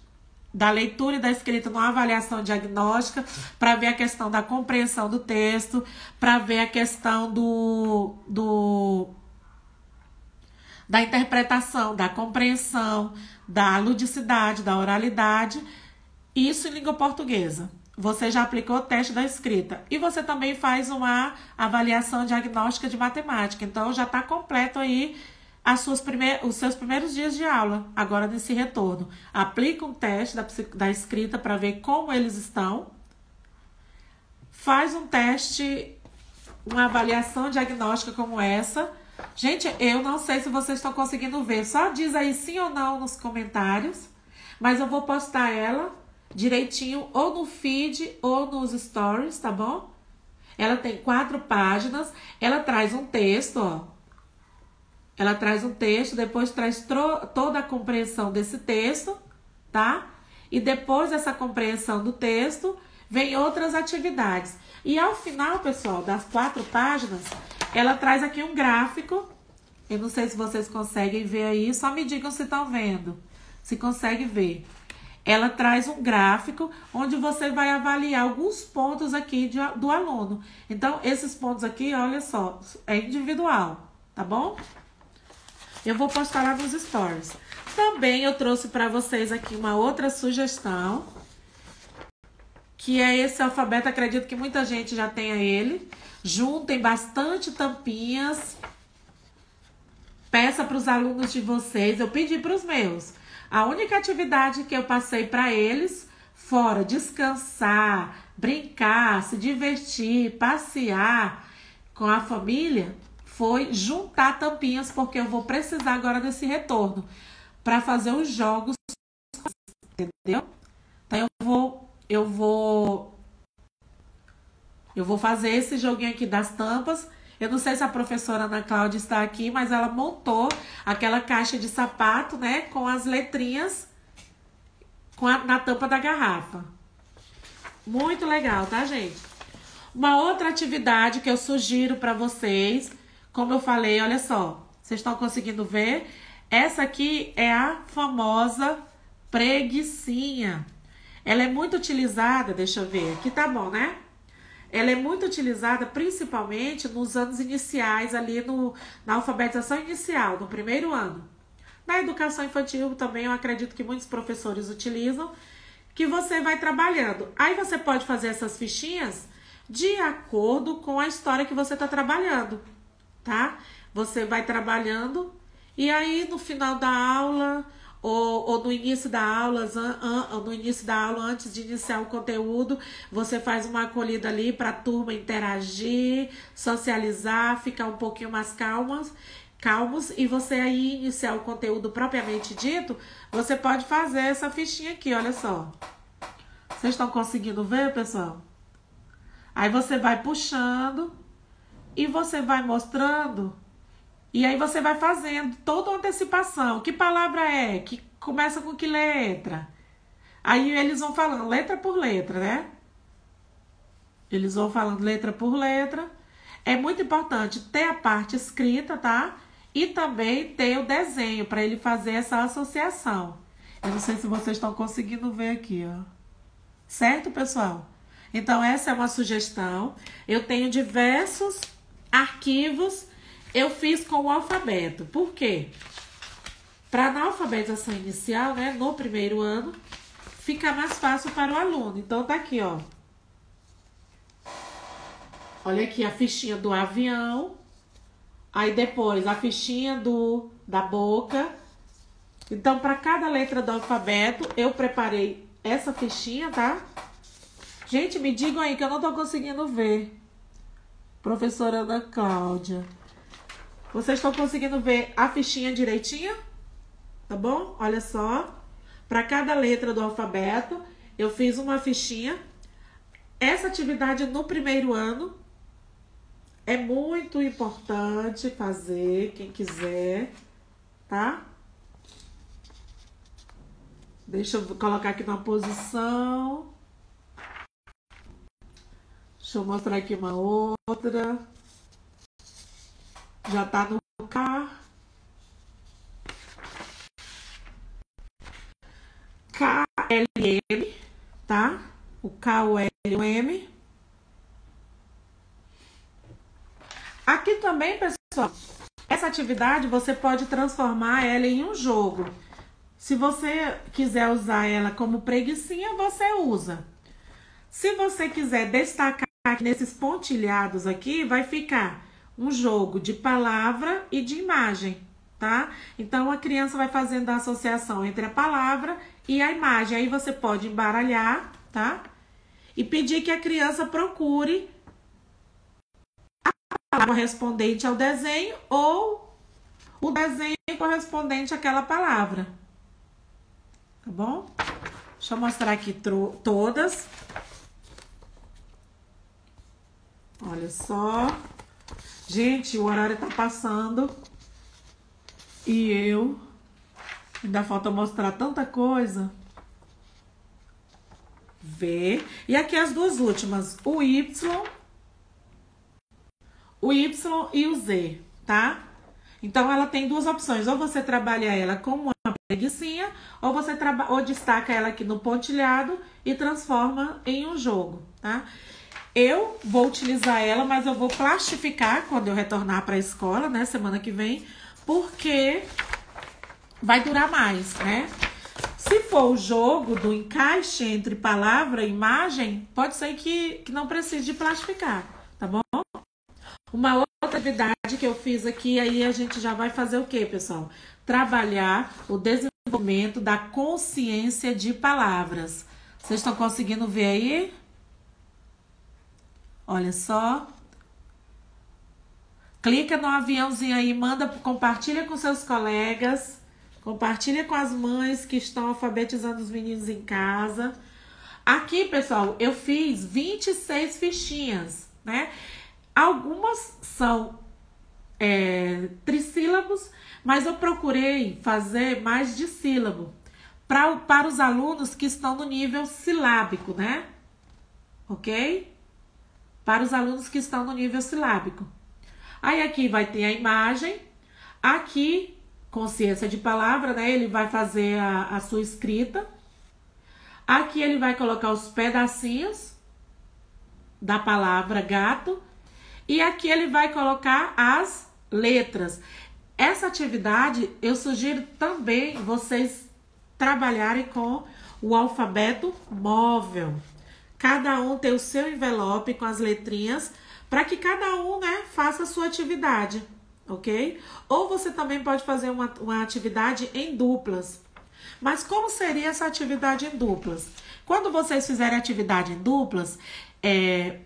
da leitura e da escrita numa avaliação diagnóstica para ver a questão da compreensão do texto, para ver a questão da interpretação, da compreensão, da ludicidade, da oralidade, isso em língua portuguesa. Você já aplicou o teste da escrita. E você também faz uma avaliação diagnóstica de matemática. Então, já está completo aí os seus primeiros dias de aula, agora nesse retorno. Aplica um teste da escrita para ver como eles estão. Faz um teste, uma avaliação diagnóstica como essa. Gente, eu não sei se vocês estão conseguindo ver. Só diz aí sim ou não nos comentários. Mas eu vou postar ela direitinho ou no feed ou nos stories, tá bom? Ela tem 4 páginas. Ela traz um texto, ó. Ela traz um texto, depois traz toda a compreensão desse texto, tá? E depois dessa compreensão do texto, vem outras atividades. E ao final, pessoal, das 4 páginas, ela traz aqui um gráfico. Eu não sei se vocês conseguem ver aí, só me digam se estão vendo, se conseguem ver. Ela traz um gráfico onde você vai avaliar alguns pontos aqui do aluno. Então, esses pontos aqui, olha só, é individual, tá bom? Eu vou postar lá nos stories. Também eu trouxe para vocês aqui uma outra sugestão, que é esse alfabeto. Acredito que muita gente já tenha ele. Juntem bastante tampinhas. Peça para os alunos de vocês. Eu pedi para os meus. A única atividade que eu passei para eles, fora descansar, brincar, se divertir, passear com a família, foi juntar tampinhas, porque eu vou precisar agora desse retorno para fazer os jogos, entendeu? Então eu vou fazer esse joguinho aqui das tampas. Eu não sei se a professora Ana Cláudia está aqui, mas ela montou aquela caixa de sapato, né, com as letrinhas na tampa da garrafa. Muito legal, tá, gente? Uma outra atividade que eu sugiro para vocês, como eu falei, olha só, vocês estão conseguindo ver? Essa aqui é a famosa preguicinha. Ela é muito utilizada, deixa eu ver, aqui tá bom, né? ela é muito utilizada principalmente nos anos iniciais, ali na alfabetização inicial, no primeiro ano. Na educação infantil também eu acredito que muitos professores utilizam, que você vai trabalhando. Aí você pode fazer essas fichinhas de acordo com a história que você está trabalhando, tá? Você vai trabalhando e aí no final da aula ou no início da aula, antes de iniciar o conteúdo, você faz uma acolhida ali para a turma interagir, socializar, ficar um pouquinho mais calmos, e você aí iniciar o conteúdo propriamente dito, você pode fazer essa fichinha aqui, olha só. Vocês estão conseguindo ver, pessoal? Aí você vai puxando e você vai mostrando. E aí você vai fazendo toda uma antecipação. Que palavra é? Que começa com que letra? Aí eles vão falando letra por letra, né? Eles vão falando letra por letra. É muito importante ter a parte escrita, tá? E também ter o desenho para ele fazer essa associação. Eu não sei se vocês estão conseguindo ver aqui, ó. Certo, pessoal? Então, essa é uma sugestão. Eu tenho diversos arquivos. Eu fiz com o alfabeto. Por quê? Para na alfabetização inicial, né, no primeiro ano, fica mais fácil para o aluno. Então, tá aqui, ó. Olha aqui a fichinha do avião. Aí depois a fichinha da boca. Então, para cada letra do alfabeto, eu preparei essa fichinha, tá? Gente, me digam aí que eu não tô conseguindo ver. Professora Ana Cláudia. Vocês estão conseguindo ver a fichinha direitinho? Tá bom? Olha só. Para cada letra do alfabeto, eu fiz uma fichinha. Essa atividade no primeiro ano é muito importante fazer, quem quiser, tá? Deixa eu colocar aqui na posição. Deixa eu mostrar aqui uma outra. Já tá no K. KLM, tá? O K, o L e o M. Aqui também, pessoal, essa atividade você pode transformar ela em um jogo. Se você quiser usar ela como preguicinha, você usa. Se você quiser destacar aqui nesses pontilhados aqui, vai ficar um jogo de palavra e de imagem, tá? Então, a criança vai fazendo a associação entre a palavra e a imagem. Aí você pode embaralhar, tá? E pedir que a criança procure a palavra correspondente ao desenho ou o desenho correspondente àquela palavra. Tá bom? Deixa eu mostrar aqui todas. Olha só. Gente, o horário tá passando. E ainda falta mostrar tanta coisa. V. E aqui as duas últimas. O Y e o Z, tá? Então, ela tem duas opções. Ou você trabalha ela como uma preguicinha, ou você destaca ela aqui no pontilhado e transforma em um jogo, tá? Eu vou utilizar ela, mas eu vou plastificar quando eu retornar para a escola, né, semana que vem, porque vai durar mais, né? Se for o jogo do encaixe entre palavra e imagem, pode ser que não precise de plastificar, tá bom? Uma outra atividade que eu fiz aqui, aí a gente já vai fazer o quê, pessoal? Trabalhar o desenvolvimento da consciência de palavras. Vocês estão conseguindo ver aí? Olha só. Clica no aviãozinho aí, compartilha com seus colegas, compartilha com as mães que estão alfabetizando os meninos em casa. Aqui, pessoal, eu fiz 26 fichinhas, né? Algumas são trissílabos, mas eu procurei fazer mais de sílabo para os alunos que estão no nível silábico, né? Ok? Para os alunos que estão no nível silábico. Aí aqui vai ter a imagem, aqui consciência de palavra, né? Ele vai fazer a sua escrita. Aqui ele vai colocar os pedacinhos. da palavra gato. E aqui ele vai colocar as letras. Essa atividade eu sugiro também vocês trabalharem com o alfabeto móvel. Cada um tem o seu envelope com as letrinhas, para que cada um, né, faça a sua atividade, ok? Ou você também pode fazer uma atividade em duplas. Mas como seria essa atividade em duplas? Quando vocês fizerem atividade em duplas,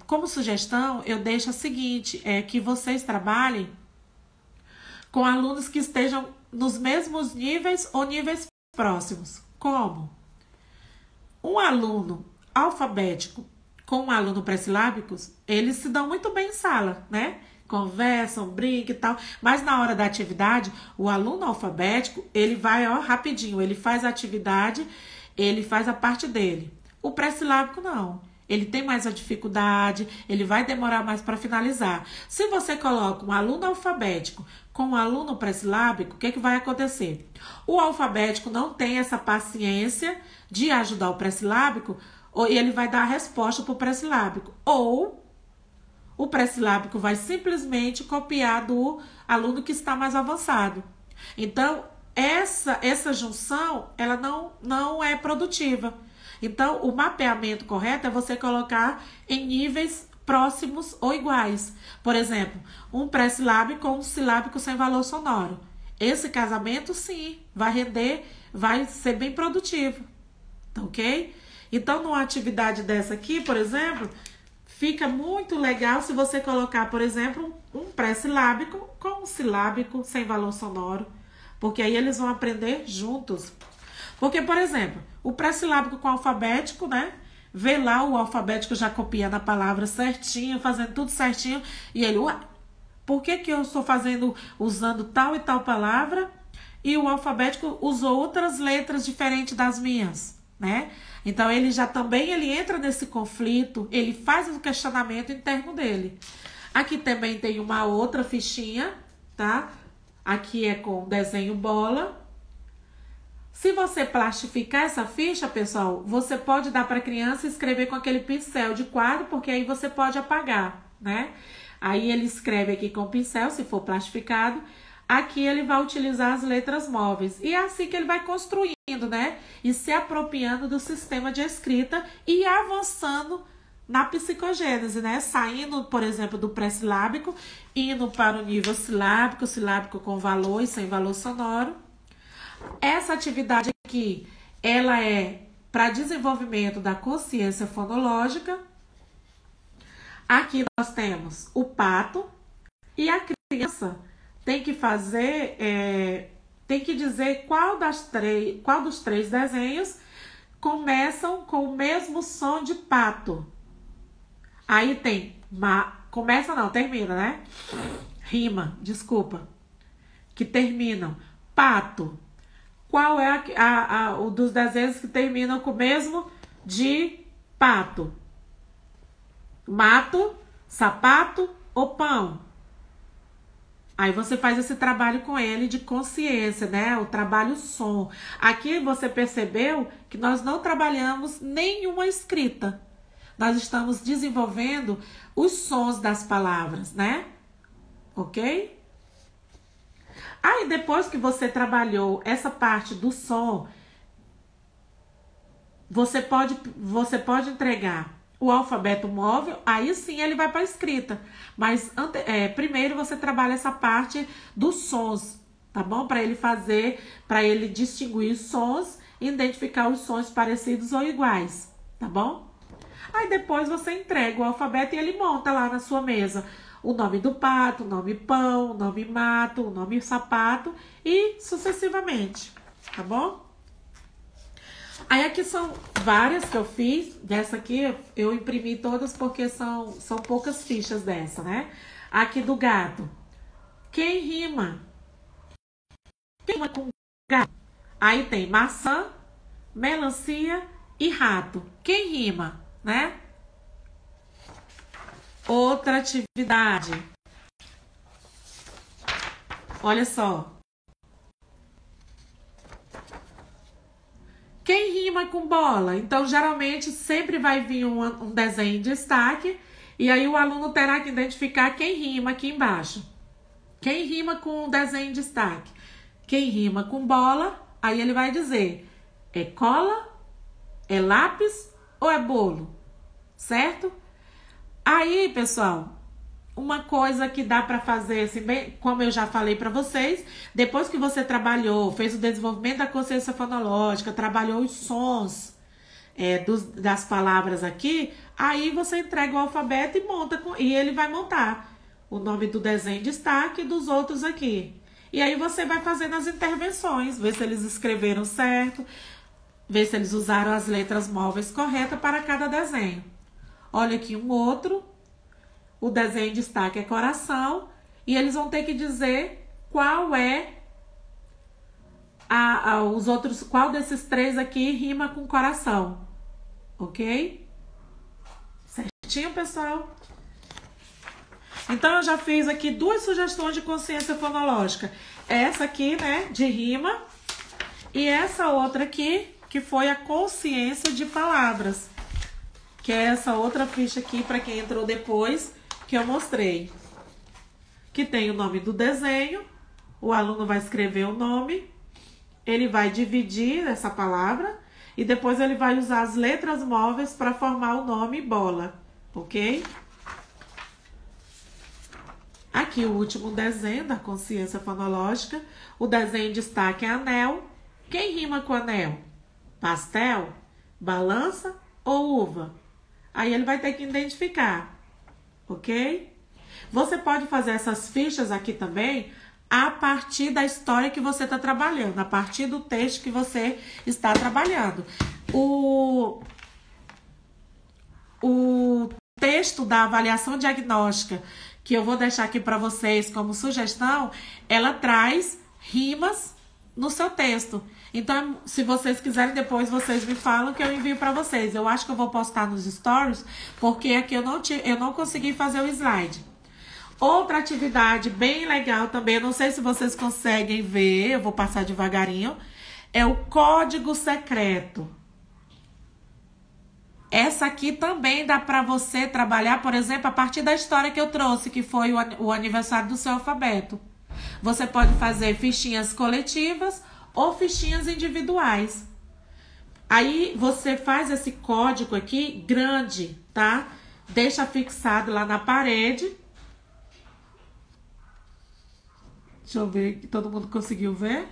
como sugestão, eu deixo a seguinte, que vocês trabalhem com alunos que estejam nos mesmos níveis ou níveis próximos. Como? Um aluno alfabético com um aluno pré-silábicos, eles se dão muito bem em sala, né? Conversam, brincam e tal. Mas na hora da atividade, o aluno alfabético, ele vai, rapidinho. Ele faz a atividade, ele faz a parte dele. O pré-silábico, não. Ele tem mais a dificuldade, ele vai demorar mais para finalizar. Se você coloca um aluno alfabético com um aluno pré-silábico, o que vai acontecer? O alfabético não tem essa paciência de ajudar o pré-silábico, e ele vai dar a resposta para o pré-silábico. Ou o pré-silábico vai simplesmente copiar do aluno que está mais avançado. Então, essa junção, ela não é produtiva. Então, o mapeamento correto é você colocar em níveis próximos ou iguais. Por exemplo, um pré-silábico com um silábico sem valor sonoro. Esse casamento, sim, vai render, vai ser bem produtivo. Tá ok? Então, numa atividade dessa aqui, por exemplo, fica muito legal se você colocar, por exemplo, um pré-silábico com um silábico sem valor sonoro. Porque aí eles vão aprender juntos. Porque, por exemplo, o pré-silábico com o alfabético, né? Vê lá o alfabético já copiando a palavra certinho, fazendo tudo certinho. E ele, ué, por que eu estou usando tal e tal palavra e o alfabético usou outras letras diferentes das minhas, né? Então, ele entra nesse conflito, ele faz o questionamento interno dele. Aqui também tem uma outra fichinha, tá? Aqui é com desenho bola. Se você plastificar essa ficha, pessoal, você pode dar para a criança escrever com aquele pincel de quadro, porque aí você pode apagar, né? Aí ele escreve aqui com o pincel, se for plastificado. Aqui ele vai utilizar as letras móveis. E é assim que ele vai construindo, né? E se apropriando do sistema de escrita e avançando na psicogênese, né? Saindo, por exemplo, do pré-silábico, indo para o nível silábico, silábico com valor e sem valor sonoro. Essa atividade aqui, ela é para desenvolvimento da consciência fonológica. Aqui nós temos o pato e a criança tem que fazer, tem que dizer qual dos três desenhos começam com o mesmo som de pato. Aí tem, termina, né? Rima, desculpa. Que terminam. Pato. Qual é o dos desenhos que terminam com o mesmo de pato? Mato, sapato ou pão? Aí você faz esse trabalho com ele de consciência, né? O trabalho som. Aqui você percebeu que nós não trabalhamos nenhuma escrita. Nós estamos desenvolvendo os sons das palavras, né? Ok? Aí depois que você trabalhou essa parte do som, você pode entregar o alfabeto móvel, aí sim ele vai para a escrita. Mas primeiro você trabalha essa parte dos sons, tá bom? Para ele distinguir os sons e identificar os sons parecidos ou iguais, tá bom? Aí depois você entrega o alfabeto e ele monta lá na sua mesa o nome do pato, o nome pão, o nome mato, o nome sapato e sucessivamente, tá bom? Aí aqui são várias que eu fiz. Dessa aqui eu imprimi todas porque são poucas fichas dessa, né? Aqui do gato. Quem rima? Quem rima com gato? Aí tem maçã, melancia e rato. Quem rima, né? Outra atividade. Olha só. Quem rima com bola? Então, geralmente, sempre vai vir um desenho em destaque E aí o aluno terá que identificar quem rima aqui embaixo. Quem rima com desenho em destaque? Quem rima com bola, aí ele vai dizer, é cola, é lápis ou é bolo? Certo? Aí, pessoal, uma coisa que dá para fazer, assim, bem, como eu já falei para vocês, depois que você trabalhou, fez o desenvolvimento da consciência fonológica, trabalhou os sons das palavras aqui, aí você entrega o alfabeto e monta, e ele vai montar o nome do desenho em destaque e dos outros aqui. E aí você vai fazendo as intervenções, ver se eles escreveram certo, ver se eles usaram as letras móveis corretas para cada desenho. Olha aqui um outro, o desenho em destaque é coração, e eles vão ter que dizer qual é os outros, qual desses três aqui rima com coração, ok? Certinho, pessoal? Então, eu já fiz aqui 2 sugestões de consciência fonológica. Essa aqui, né, de rima, e essa outra aqui, que foi a consciência de palavras, que é essa outra ficha aqui, para quem entrou depois, que eu mostrei. Que tem o nome do desenho, o aluno vai escrever o nome, ele vai dividir essa palavra, e depois ele vai usar as letras móveis para formar o nome bola, ok? Aqui o último desenho da consciência fonológica. O desenho em destaque é anel. Quem rima com anel? Pastel, balança ou uva? Aí ele vai ter que identificar, ok? Você pode fazer essas fichas aqui também a partir da história que você está trabalhando, a partir do texto que você está trabalhando. O texto da avaliação diagnóstica, que eu vou deixar aqui para vocês como sugestão, ela traz rimas no seu texto. Então, se vocês quiserem, depois vocês me falam que eu envio para vocês. Eu acho que eu vou postar nos stories, porque aqui eu não consegui fazer o slide. Outra atividade bem legal também, eu não sei se vocês conseguem ver, eu vou passar devagarinho, é o código secreto. Essa aqui também dá para você trabalhar, por exemplo, a partir da história que eu trouxe, que foi o aniversário do seu alfabeto. Você pode fazer fichinhas coletivas ou fichinhas individuais. Aí você faz esse código aqui grande, tá? Deixa fixado lá na parede. Deixa eu ver que todo mundo conseguiu ver.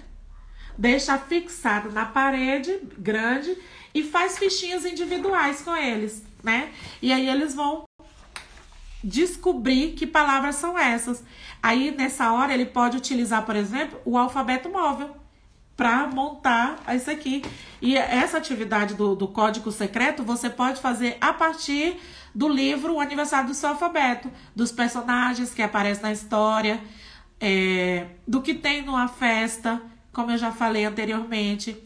Deixa fixado na parede grande e faz fichinhas individuais com eles, né? E aí eles vão descobrir que palavras são essas. Aí nessa hora ele pode utilizar, por exemplo, o alfabeto móvel para montar isso aqui. E essa atividade do código secreto você pode fazer a partir do livro O Aniversário do Seu Alfabeto, dos personagens que aparecem na história, do que tem numa festa, como eu já falei anteriormente.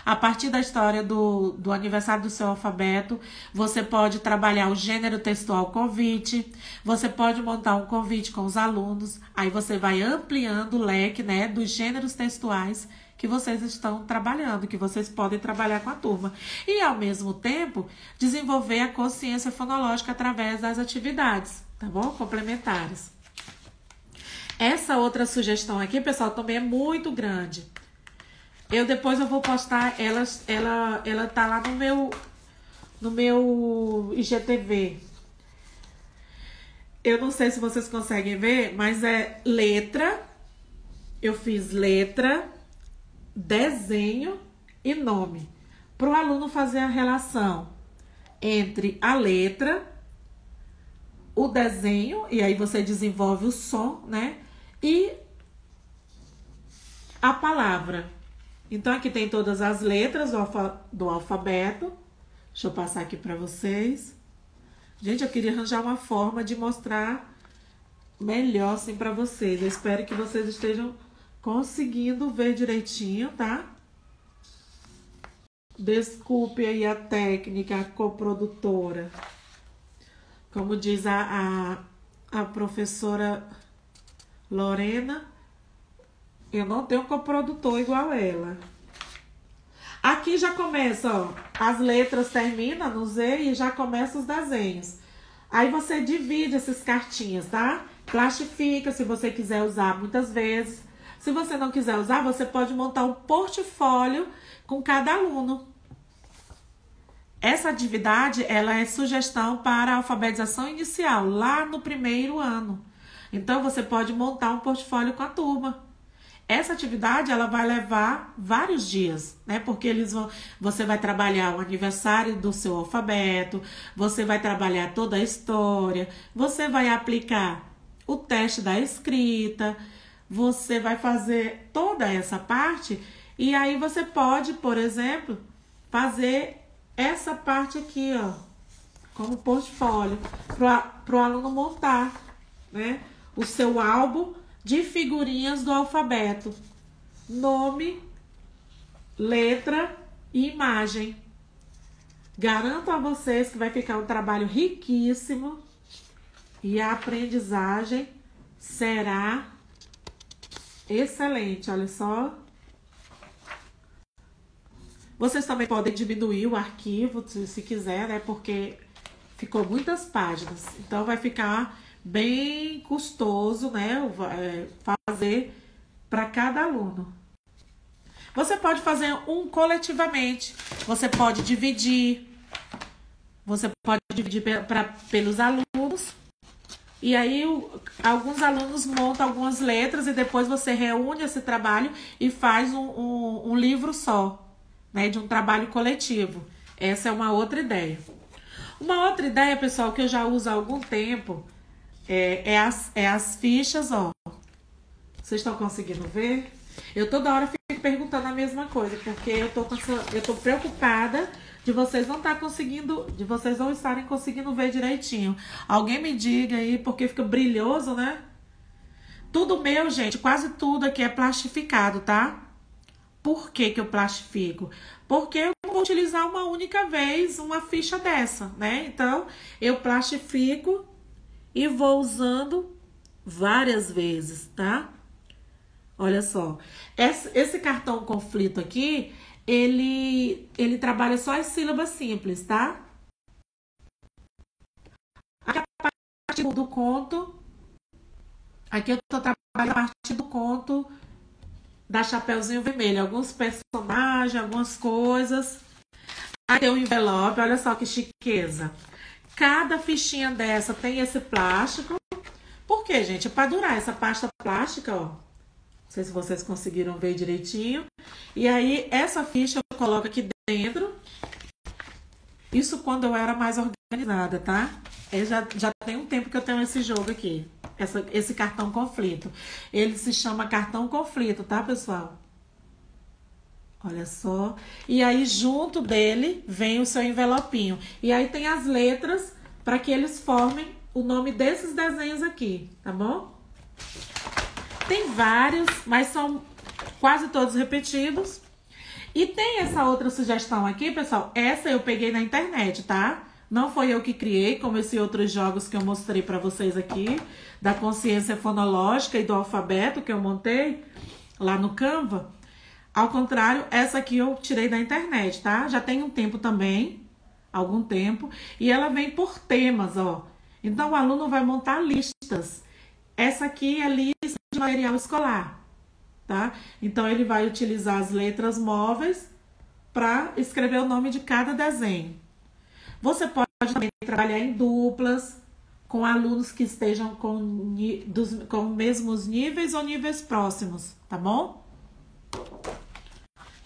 A partir da história do aniversário do seu alfabeto, você pode trabalhar o gênero textual convite, você pode montar um convite com os alunos, aí você vai ampliando o leque, né, dos gêneros textuais que vocês estão trabalhando, que vocês podem trabalhar com a turma. E, ao mesmo tempo, desenvolver a consciência fonológica através das atividades, tá bom? Complementares. Essa outra sugestão aqui, pessoal, também é muito grande. Depois eu vou postar, ela tá lá no meu IGTV. Eu não sei se vocês conseguem ver, mas é letra. Eu fiz letra, desenho e nome. Para o aluno fazer a relação entre a letra, o desenho, e aí você desenvolve o som, né? E a palavra. Então, aqui tem todas as letras do alfabeto. Deixa eu passar aqui para vocês. Gente, eu queria arranjar uma forma de mostrar melhor assim para vocês. Eu espero que vocês estejam conseguindo ver direitinho, tá? Desculpe aí a técnica, a coprodutora. Como diz a professora Lorena, eu não tenho coprodutor igual ela. Aqui já começa, ó, as letras terminam no Z e já começam os desenhos. Aí você divide essas cartinhas, tá? Plastifica, se você quiser usar muitas vezes. Se você não quiser usar, você pode montar um portfólio com cada aluno. Essa atividade, ela é sugestão para a alfabetização inicial, lá no primeiro ano. Então, você pode montar um portfólio com a turma. Essa atividade, ela vai levar vários dias, né? Porque você vai trabalhar o aniversário do seu alfabeto, você vai trabalhar toda a história, você vai aplicar o teste da escrita, você vai fazer toda essa parte e aí você pode, por exemplo, fazer essa parte aqui, ó, como portfólio, para o aluno montar, né, o seu álbum de figurinhas do alfabeto. Nome, letra e imagem. Garanto a vocês que vai ficar um trabalho riquíssimo e a aprendizagem será excelente, olha só. Vocês também podem diminuir o arquivo, se quiser, né? Porque ficou muitas páginas. Então, vai ficar bem custoso, né? Fazer para cada aluno. Você pode fazer um coletivamente. Você pode dividir. Você pode dividir pelos alunos. E aí, alguns alunos montam algumas letras e depois você reúne esse trabalho e faz um livro só, né, de um trabalho coletivo. Essa é uma outra ideia. Uma outra ideia, pessoal, que eu já uso há algum tempo, é as fichas, ó. Vocês estão conseguindo ver? Eu toda hora fico perguntando a mesma coisa, porque eu tô preocupada de vocês não estarem conseguindo ver direitinho. Alguém me diga aí, porque fica brilhoso, né? Tudo meu, gente, quase tudo aqui é plastificado, tá? Por que que eu plastifico? Porque eu vou utilizar uma única vez uma ficha dessa, né? Então, eu plastifico e vou usando várias vezes, tá? Olha só. Esse cartão conflito aqui, ele trabalha só as sílabas simples, tá? Aqui a parte do conto. Aqui eu tô trabalhando a parte do conto da Chapeuzinho Vermelho. Alguns personagens, algumas coisas. Aí tem o envelope, olha só que chiqueza. Cada fichinha dessa tem esse plástico. Por quê, gente? É para durar essa pasta plástica, ó. Não sei se vocês conseguiram ver direitinho. E aí, essa ficha eu coloco aqui dentro. Isso quando eu era mais organizada, tá? Já tem um tempo que eu tenho esse jogo aqui. Esse cartão conflito. Ele se chama cartão conflito, tá, pessoal? Olha só. E aí, junto dele, vem o seu envelopinho. E aí tem as letras para que eles formem o nome desses desenhos aqui, tá bom? Tem vários, mas são quase todos repetidos. E tem essa outra sugestão aqui, pessoal. Essa eu peguei na internet, tá? Não foi eu que criei, como esses outros jogos que eu mostrei para vocês aqui, da consciência fonológica e do alfabeto que eu montei lá no Canva. Ao contrário, essa aqui eu tirei da internet, tá? Já tem um tempo também, algum tempo. E ela vem por temas, ó. Então, o aluno vai montar listas. Essa aqui é lista de material escolar, tá? Então, ele vai utilizar as letras móveis para escrever o nome de cada desenho. Você pode também trabalhar em duplas, com alunos que estejam com mesmos níveis ou níveis próximos, tá bom?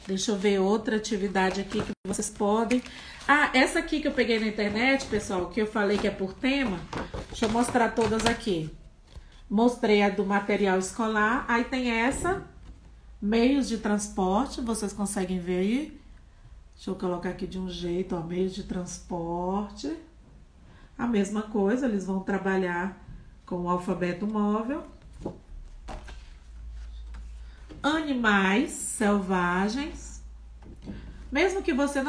Deixa eu ver outra atividade aqui que vocês podem... Ah, essa aqui que eu peguei na internet, pessoal, que eu falei que é por tema. Deixa eu mostrar todas aqui. Mostrei a do material escolar. Aí tem essa, meios de transporte, vocês conseguem ver aí? Deixa eu colocar aqui de um jeito, ó, meios de transporte. A mesma coisa, eles vão trabalhar com o alfabeto móvel. Animais selvagens. Mesmo que você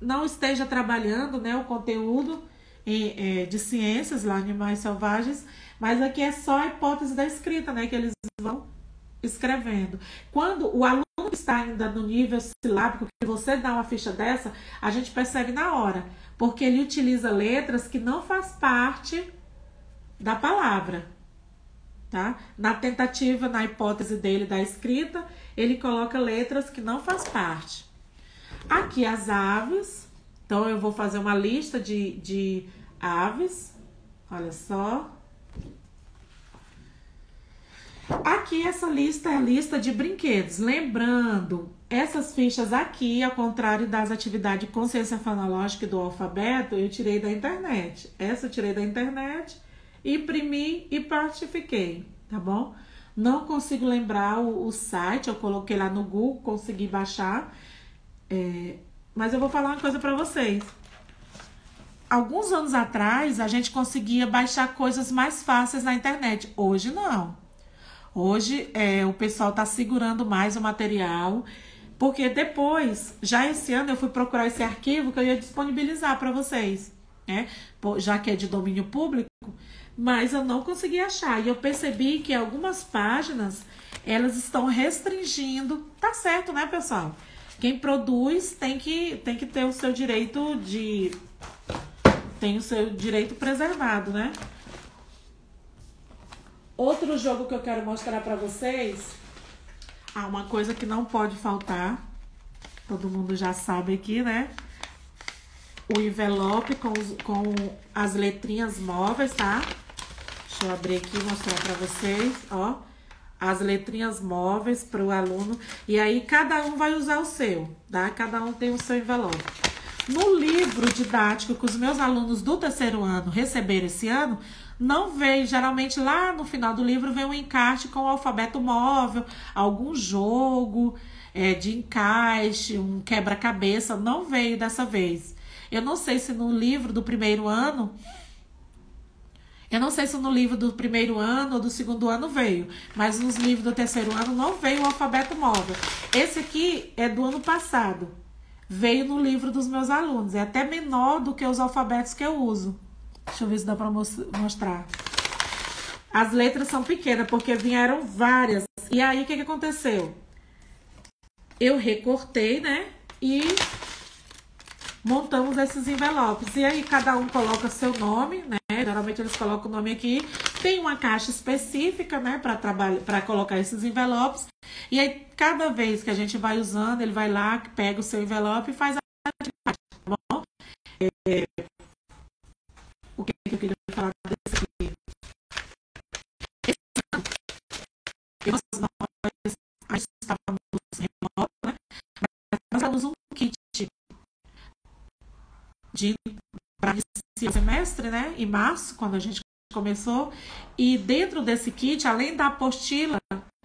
não esteja trabalhando, né, o conteúdo de ciências lá, animais selvagens, mas aqui é só a hipótese da escrita, né, que eles vão escrevendo. Quando o aluno está ainda no nível silábico, que você dá uma ficha dessa, a gente percebe na hora, porque ele utiliza letras que não faz parte da palavra, tá? Na tentativa, na hipótese dele da escrita, ele coloca letras que não faz parte. Aqui as aves, então eu vou fazer uma lista de aves, olha só. Aqui essa lista é a lista de brinquedos. Lembrando, essas fichas aqui, ao contrário das atividades de consciência fonológica e do alfabeto, eu tirei da internet. Essa eu tirei da internet, imprimi e plastifiquei, tá bom? Não consigo lembrar o site, eu coloquei lá no Google, consegui baixar. Mas eu vou falar uma coisa para vocês. Alguns anos atrás, a gente conseguia baixar coisas mais fáceis na internet. Hoje não. Hoje o pessoal está segurando mais o material, porque depois, já esse ano, eu fui procurar esse arquivo que eu ia disponibilizar para vocês, né? Já que é de domínio público, mas eu não consegui achar. E eu percebi que algumas páginas, elas estão restringindo. Tá certo, né, pessoal? Quem produz tem que ter o seu direito tem o seu direito preservado, né? Outro jogo que eu quero mostrar para vocês, uma coisa que não pode faltar, todo mundo já sabe aqui, né? O envelope com as letrinhas móveis, tá? Deixa eu abrir aqui e mostrar para vocês, ó. As letrinhas móveis para o aluno. E aí cada um vai usar o seu, tá? Cada um tem o seu envelope. No livro didático que os meus alunos do terceiro ano receberam esse ano, não veio, geralmente lá no final do livro vem um encarte com o alfabeto móvel, algum jogo de encaixe, um quebra-cabeça, não veio dessa vez. Eu não sei se no livro do primeiro ano, ou do segundo ano veio, mas nos livros do terceiro ano não veio o alfabeto móvel. Esse aqui é do ano passado, veio no livro dos meus alunos, é até menor do que os alfabetos que eu uso. Deixa eu ver se dá para mostrar. As letras são pequenas, porque vieram várias. E aí, o que aconteceu? Eu recortei, né? E montamos esses envelopes. E aí, cada um coloca seu nome, né? Geralmente, eles colocam o nome aqui. Tem uma caixa específica, né? Para colocar esses envelopes. E aí, cada vez que a gente vai usando, ele vai lá, pega o seu envelope e faz a atividade, tá bom? O que eu queria falar desse aqui? Nós estávamos remoto, né? Nós temos um kit para iniciar o semestre, né? Em março, quando a gente começou. E dentro desse kit, além da apostila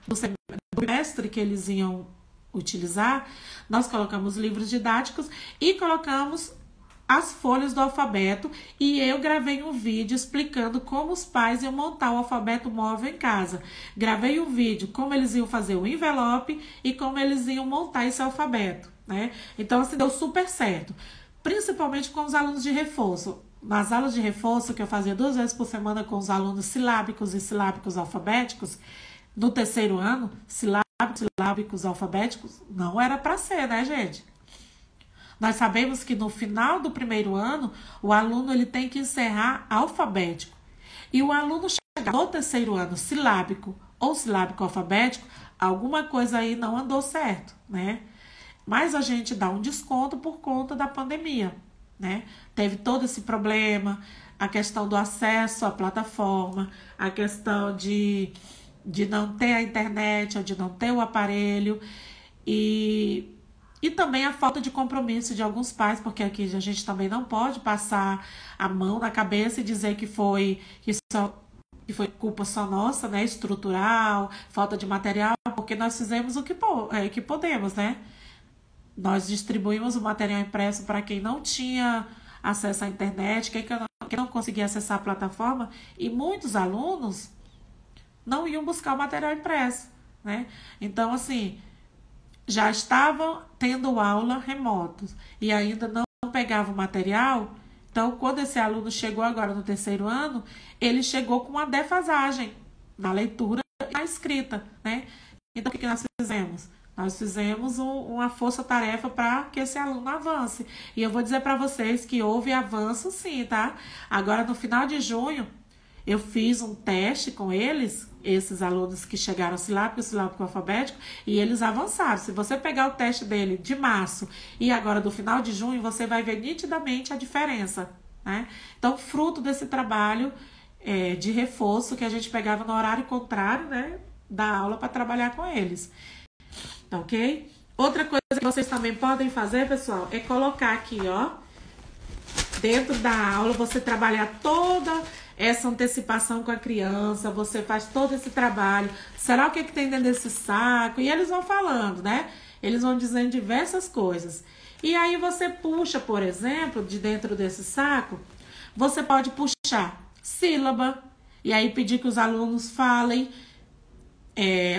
do semestre que eles iam utilizar, nós colocamos livros didáticos e colocamos as folhas do alfabeto, e eu gravei um vídeo explicando como os pais iam montar o alfabeto móvel em casa. Gravei um vídeo como eles iam fazer o envelope e como eles iam montar esse alfabeto, né? Então, assim, deu super certo. Principalmente com os alunos de reforço. Nas aulas de reforço, que eu fazia 2 vezes por semana com os alunos silábicos e silábicos alfabéticos, no terceiro ano, silábicos alfabéticos, não era para ser, né, gente? Nós sabemos que no final do primeiro ano, o aluno ele tem que encerrar alfabético. E o aluno chegar no terceiro ano silábico ou silábico alfabético, alguma coisa aí não andou certo, né? Mas a gente dá um desconto por conta da pandemia, né? Teve todo esse problema, a questão do acesso à plataforma, a questão de não ter a internet, ou de não ter o aparelho, e também a falta de compromisso de alguns pais, porque aqui a gente também não pode passar a mão na cabeça e dizer que foi culpa só nossa, né? Estrutural, falta de material, porque nós fizemos o que podemos, né? Nós distribuímos o material impresso para quem não tinha acesso à internet, quem não conseguia acessar a plataforma, e muitos alunos não iam buscar o material impresso, né? Então, assim, já estavam tendo aula remoto e ainda não pegavam o material. Então, quando esse aluno chegou agora no terceiro ano, ele chegou com uma defasagem na leitura e na escrita, né? Então, o que nós fizemos? Nós fizemos uma força-tarefa para que esse aluno avance. E eu vou dizer para vocês que houve avanço sim, tá? Agora, no final de junho, eu fiz um teste com eles, esses alunos que chegaram silábico alfabético, e eles avançaram. Se você pegar o teste dele de março e agora do final de junho, você vai ver nitidamente a diferença, né? Então, fruto desse trabalho de reforço que a gente pegava no horário contrário, né, da aula para trabalhar com eles. Ok? Outra coisa que vocês também podem fazer, pessoal, é colocar aqui, ó, dentro da aula, você trabalhar toda essa antecipação com a criança, você faz todo esse trabalho. Será o que tem dentro desse saco? E eles vão falando, né? Eles vão dizendo diversas coisas. E aí você puxa, por exemplo, de dentro desse saco, você pode puxar sílaba, e aí pedir que os alunos falem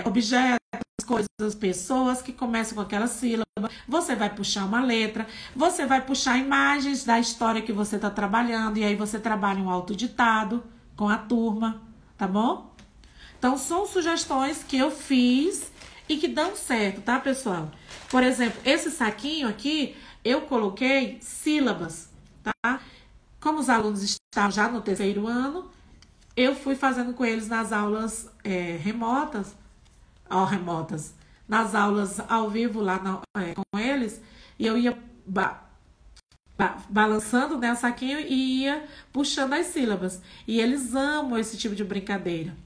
objetos, coisas, pessoas que começam com aquela sílaba. Você vai puxar uma letra, você vai puxar imagens da história que você está trabalhando, e aí você trabalha um autoditado com a turma, tá bom? Então, são sugestões que eu fiz e que dão certo, tá, pessoal? Por exemplo, esse saquinho aqui, eu coloquei sílabas, tá? Como os alunos estavam já no terceiro ano, eu fui fazendo com eles nas aulas remotas, nas aulas ao vivo lá com eles, e eu ia balançando, né, o saquinho e ia puxando as sílabas. E eles amam esse tipo de brincadeira.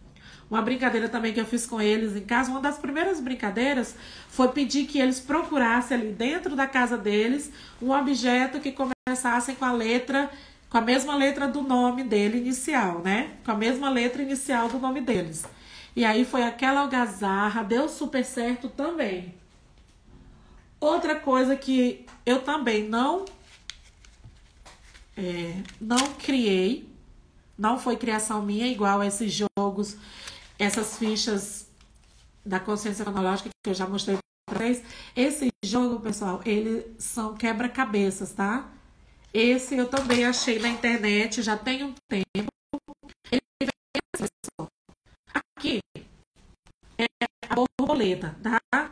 Uma brincadeira também que eu fiz com eles em casa, uma das primeiras brincadeiras foi pedir que eles procurassem ali dentro da casa deles um objeto que começasse com a mesma letra do nome dele inicial, né? Com a mesma letra inicial do nome deles. E aí foi aquela algazarra, deu super certo também. Outra coisa que eu também não criei, não foi criação minha, igual esses jogos, essas fichas da consciência cronológica que eu já mostrei para vocês. Esse jogo, pessoal, eles são quebra-cabeças, tá? Esse eu também achei na internet, já tem um tempo. Ele vem assim, pessoal. Aqui é a borboleta, tá?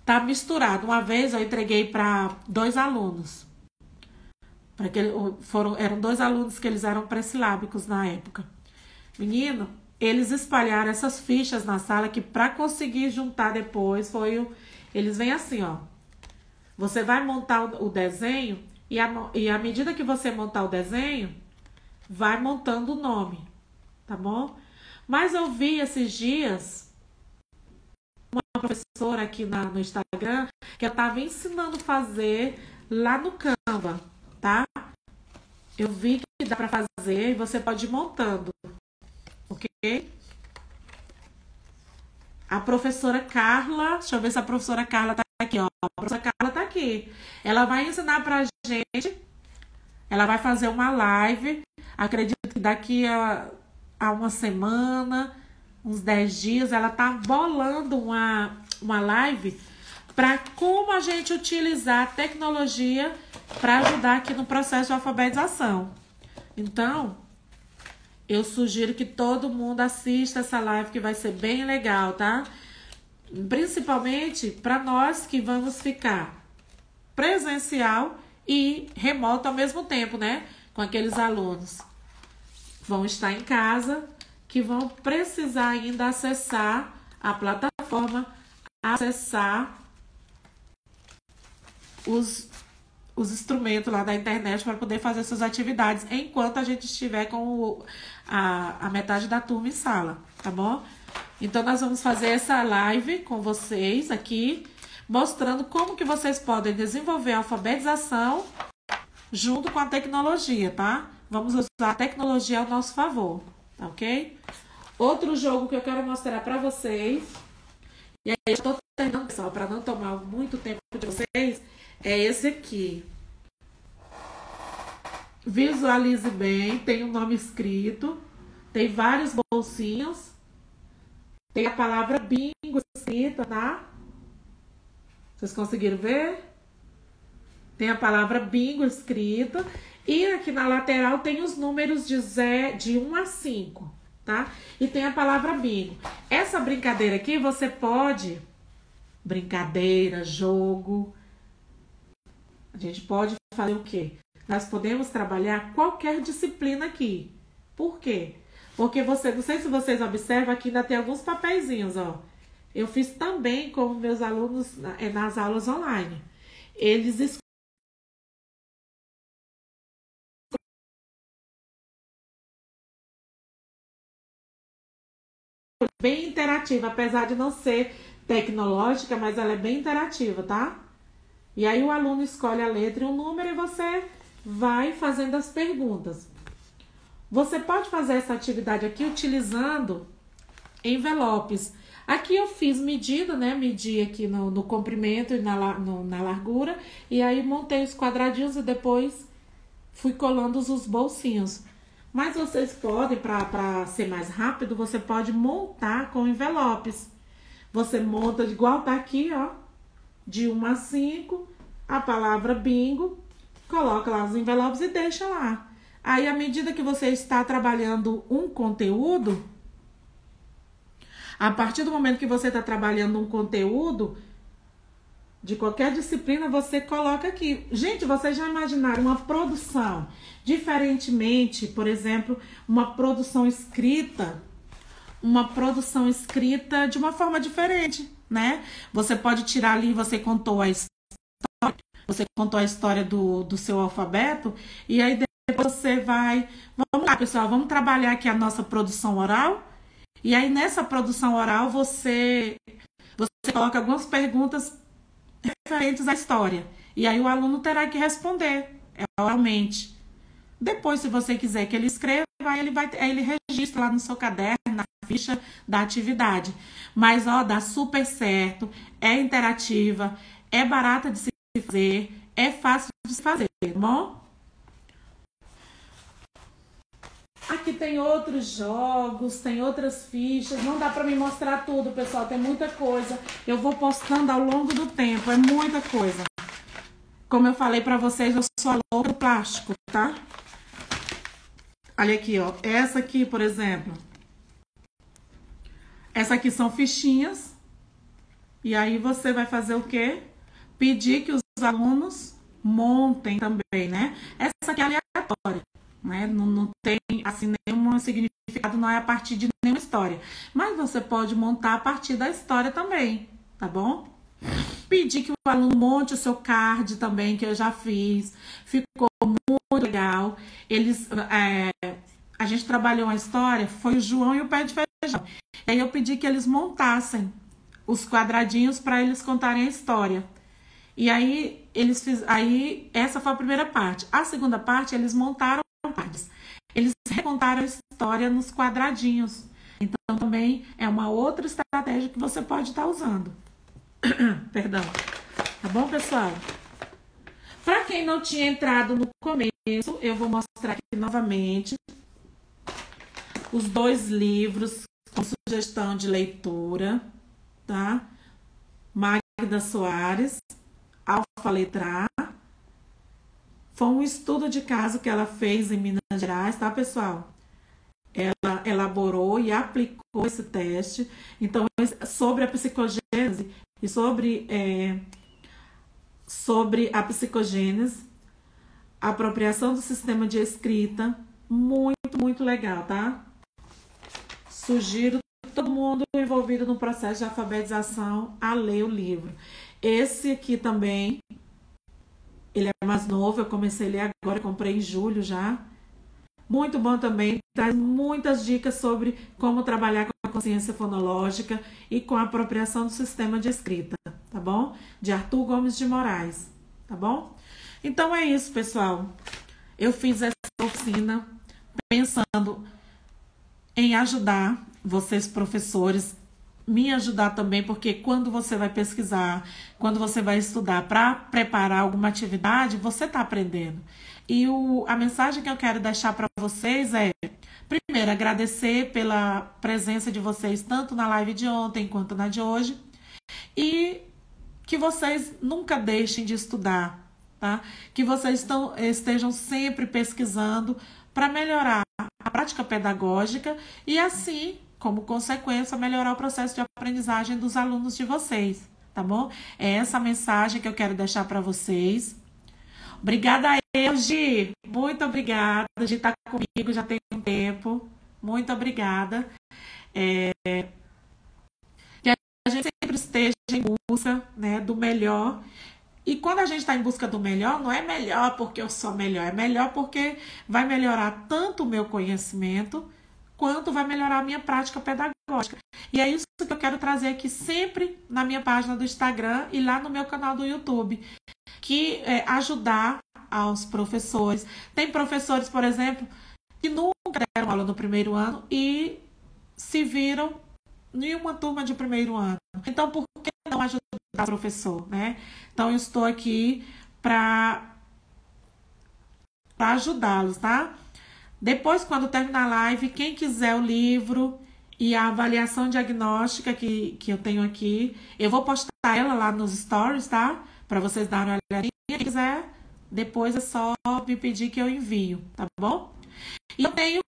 Tá misturado. Uma vez eu entreguei para 2 alunos. Eram 2 alunos que eles eram pré-silábicos na época. Menino, eles espalharam essas fichas na sala que para conseguir juntar depois eles vêm assim, ó. Você vai montar o desenho e à medida que você montar o desenho, vai montando o nome, tá bom? Mas eu vi esses dias uma professora aqui no Instagram que ela estava ensinando a fazer lá no Canva, tá? Eu vi que dá para fazer e você pode ir montando, ok? A professora Carla, deixa eu ver se a professora Carla tá aqui, ó. A professora Carla tá aqui. Ela vai ensinar pra gente, ela vai fazer uma live, acredito que daqui a uma semana, uns 10 dias, ela tá bolando uma live para como a gente utilizar a tecnologia para ajudar aqui no processo de alfabetização. Então, eu sugiro que todo mundo assista essa live, que vai ser bem legal, tá? Principalmente para nós que vamos ficar presencial e remoto ao mesmo tempo, né? Com aqueles alunos que vão estar em casa, que vão precisar ainda acessar a plataforma, acessar os instrumentos lá da internet para poder fazer suas atividades enquanto a gente estiver com a metade da turma em sala, tá bom? Então, nós vamos fazer essa live com vocês aqui, mostrando como que vocês podem desenvolver a alfabetização junto com a tecnologia, tá? Vamos usar a tecnologia ao nosso favor, tá ok? Outro jogo que eu quero mostrar para vocês, e aí eu estou terminando, pessoal, para não tomar muito tempo de vocês, é esse aqui. Visualize bem, tem um nome escrito, tem vários bolsinhos, tem a palavra bingo escrita, tá? Vocês conseguiram ver? Tem a palavra bingo escrita. E aqui na lateral tem os números de 1 a 5, tá? E tem a palavra bingo. Essa brincadeira aqui você pode brincadeira, jogo. A gente pode fazer o quê? Nós podemos trabalhar qualquer disciplina aqui. Por quê? Porque não sei se vocês observam, aqui ainda tem alguns papeizinhos, ó. Eu fiz também com meus alunos nas aulas online. Eles bem interativa, apesar de não ser tecnológica, mas ela é bem interativa, tá? E aí o aluno escolhe a letra e o número e você vai fazendo as perguntas. Você pode fazer essa atividade aqui utilizando envelopes. Aqui eu fiz medida, né? Medi aqui no comprimento e na largura. E aí montei os quadradinhos e depois fui colando os bolsinhos. Mas vocês podem, para ser mais rápido, você pode montar com envelopes. Você monta igual tá aqui, ó. De 1 a 5, a palavra bingo. Coloca lá os envelopes e deixa lá. Aí, à medida que você está trabalhando um conteúdo, a partir do momento que você está trabalhando um conteúdo de qualquer disciplina, você coloca aqui. Gente, vocês já imaginaram uma produção diferentemente, por exemplo, uma produção escrita de uma forma diferente, né? Você pode tirar ali, você contou a história do seu alfabeto, e aí depois você vai... Vamos lá, pessoal, vamos trabalhar aqui a nossa produção oral. E aí, nessa produção oral, você coloca algumas perguntas referentes à história. E aí, o aluno terá que responder oralmente. Depois, se você quiser que ele escreva, aí ele registra lá no seu caderno, na ficha da atividade. Mas, ó, dá super certo, é interativa, é barata de se fazer, é fácil de se fazer, tá bom? Aqui tem outros jogos, tem outras fichas. Não dá pra me mostrar tudo, pessoal. Tem muita coisa. Eu vou postando ao longo do tempo. É muita coisa. Como eu falei pra vocês, eu sou a louca do plástico, tá? Olha aqui, ó. Essa aqui, por exemplo. Essa aqui são fichinhas. E aí você vai fazer o quê? Pedir que os alunos montem também, né? Essa aqui é aleatória. Né? Não tem assim nenhum significado, não é a partir de nenhuma história. Mas você pode montar a partir da história também, tá bom? Pedir que o aluno monte o seu card também, que eu já fiz. Ficou muito legal. A gente trabalhou uma história, foi o João e o pé de feijão. E aí eu pedi que eles montassem os quadradinhos para eles contarem a história. E aí essa foi a primeira parte. A segunda parte, eles montaram cards. Eles recontaram a história nos quadradinhos. Então, também é uma outra estratégia que você pode estar usando. Perdão. Tá bom, pessoal? Para quem não tinha entrado no começo, eu vou mostrar aqui novamente os 2 livros com sugestão de leitura, tá? Magda Soares, Alfa Letra A. Foi um estudo de caso que ela fez em Minas Gerais, tá, pessoal? Ela elaborou e aplicou esse teste. Então, sobre a psicogênese e sobre a psicogênese, a apropriação do sistema de escrita, muito, muito legal, tá? Sugiro todo mundo envolvido no processo de alfabetização a ler o livro. Esse aqui também... Ele é mais novo, eu comecei a ler agora, comprei em julho já. Muito bom também, traz muitas dicas sobre como trabalhar com a consciência fonológica e com a apropriação do sistema de escrita, tá bom? De Arthur Gomes de Moraes, tá bom? Então é isso, pessoal. Eu fiz essa oficina pensando em ajudar vocês, professores, me ajudar também, porque quando você vai pesquisar, quando você vai estudar para preparar alguma atividade, você está aprendendo. E a mensagem que eu quero deixar para vocês é, primeiro, agradecer pela presença de vocês, tanto na live de ontem quanto na de hoje, e que vocês nunca deixem de estudar, tá? Que vocês estejam sempre pesquisando para melhorar a prática pedagógica e assim, como consequência, melhorar o processo de aprendizagem dos alunos de vocês, tá bom? É essa mensagem que eu quero deixar para vocês. Obrigada a Gi, muito obrigada de estar comigo, já tem um tempo, muito obrigada. Que a gente sempre esteja em busca, né, do melhor. E quando a gente está em busca do melhor, não é melhor porque eu sou melhor, é melhor porque vai melhorar tanto o meu conhecimento, quanto vai melhorar a minha prática pedagógica. E é isso que eu quero trazer aqui sempre na minha página do Instagram e lá no meu canal do YouTube, que é ajudar aos professores. Tem professores, por exemplo, que nunca deram aula no primeiro ano e se viram em uma turma de primeiro ano. Então, por que não ajudar o professor, né? Então, eu estou aqui para ajudá-los, tá? Depois, quando terminar a live, quem quiser o livro e a avaliação diagnóstica que eu tenho aqui, eu vou postar ela lá nos stories, tá? Para vocês darem uma olhadinha. Quem quiser, depois é só me pedir que eu envio, tá bom? E eu tenho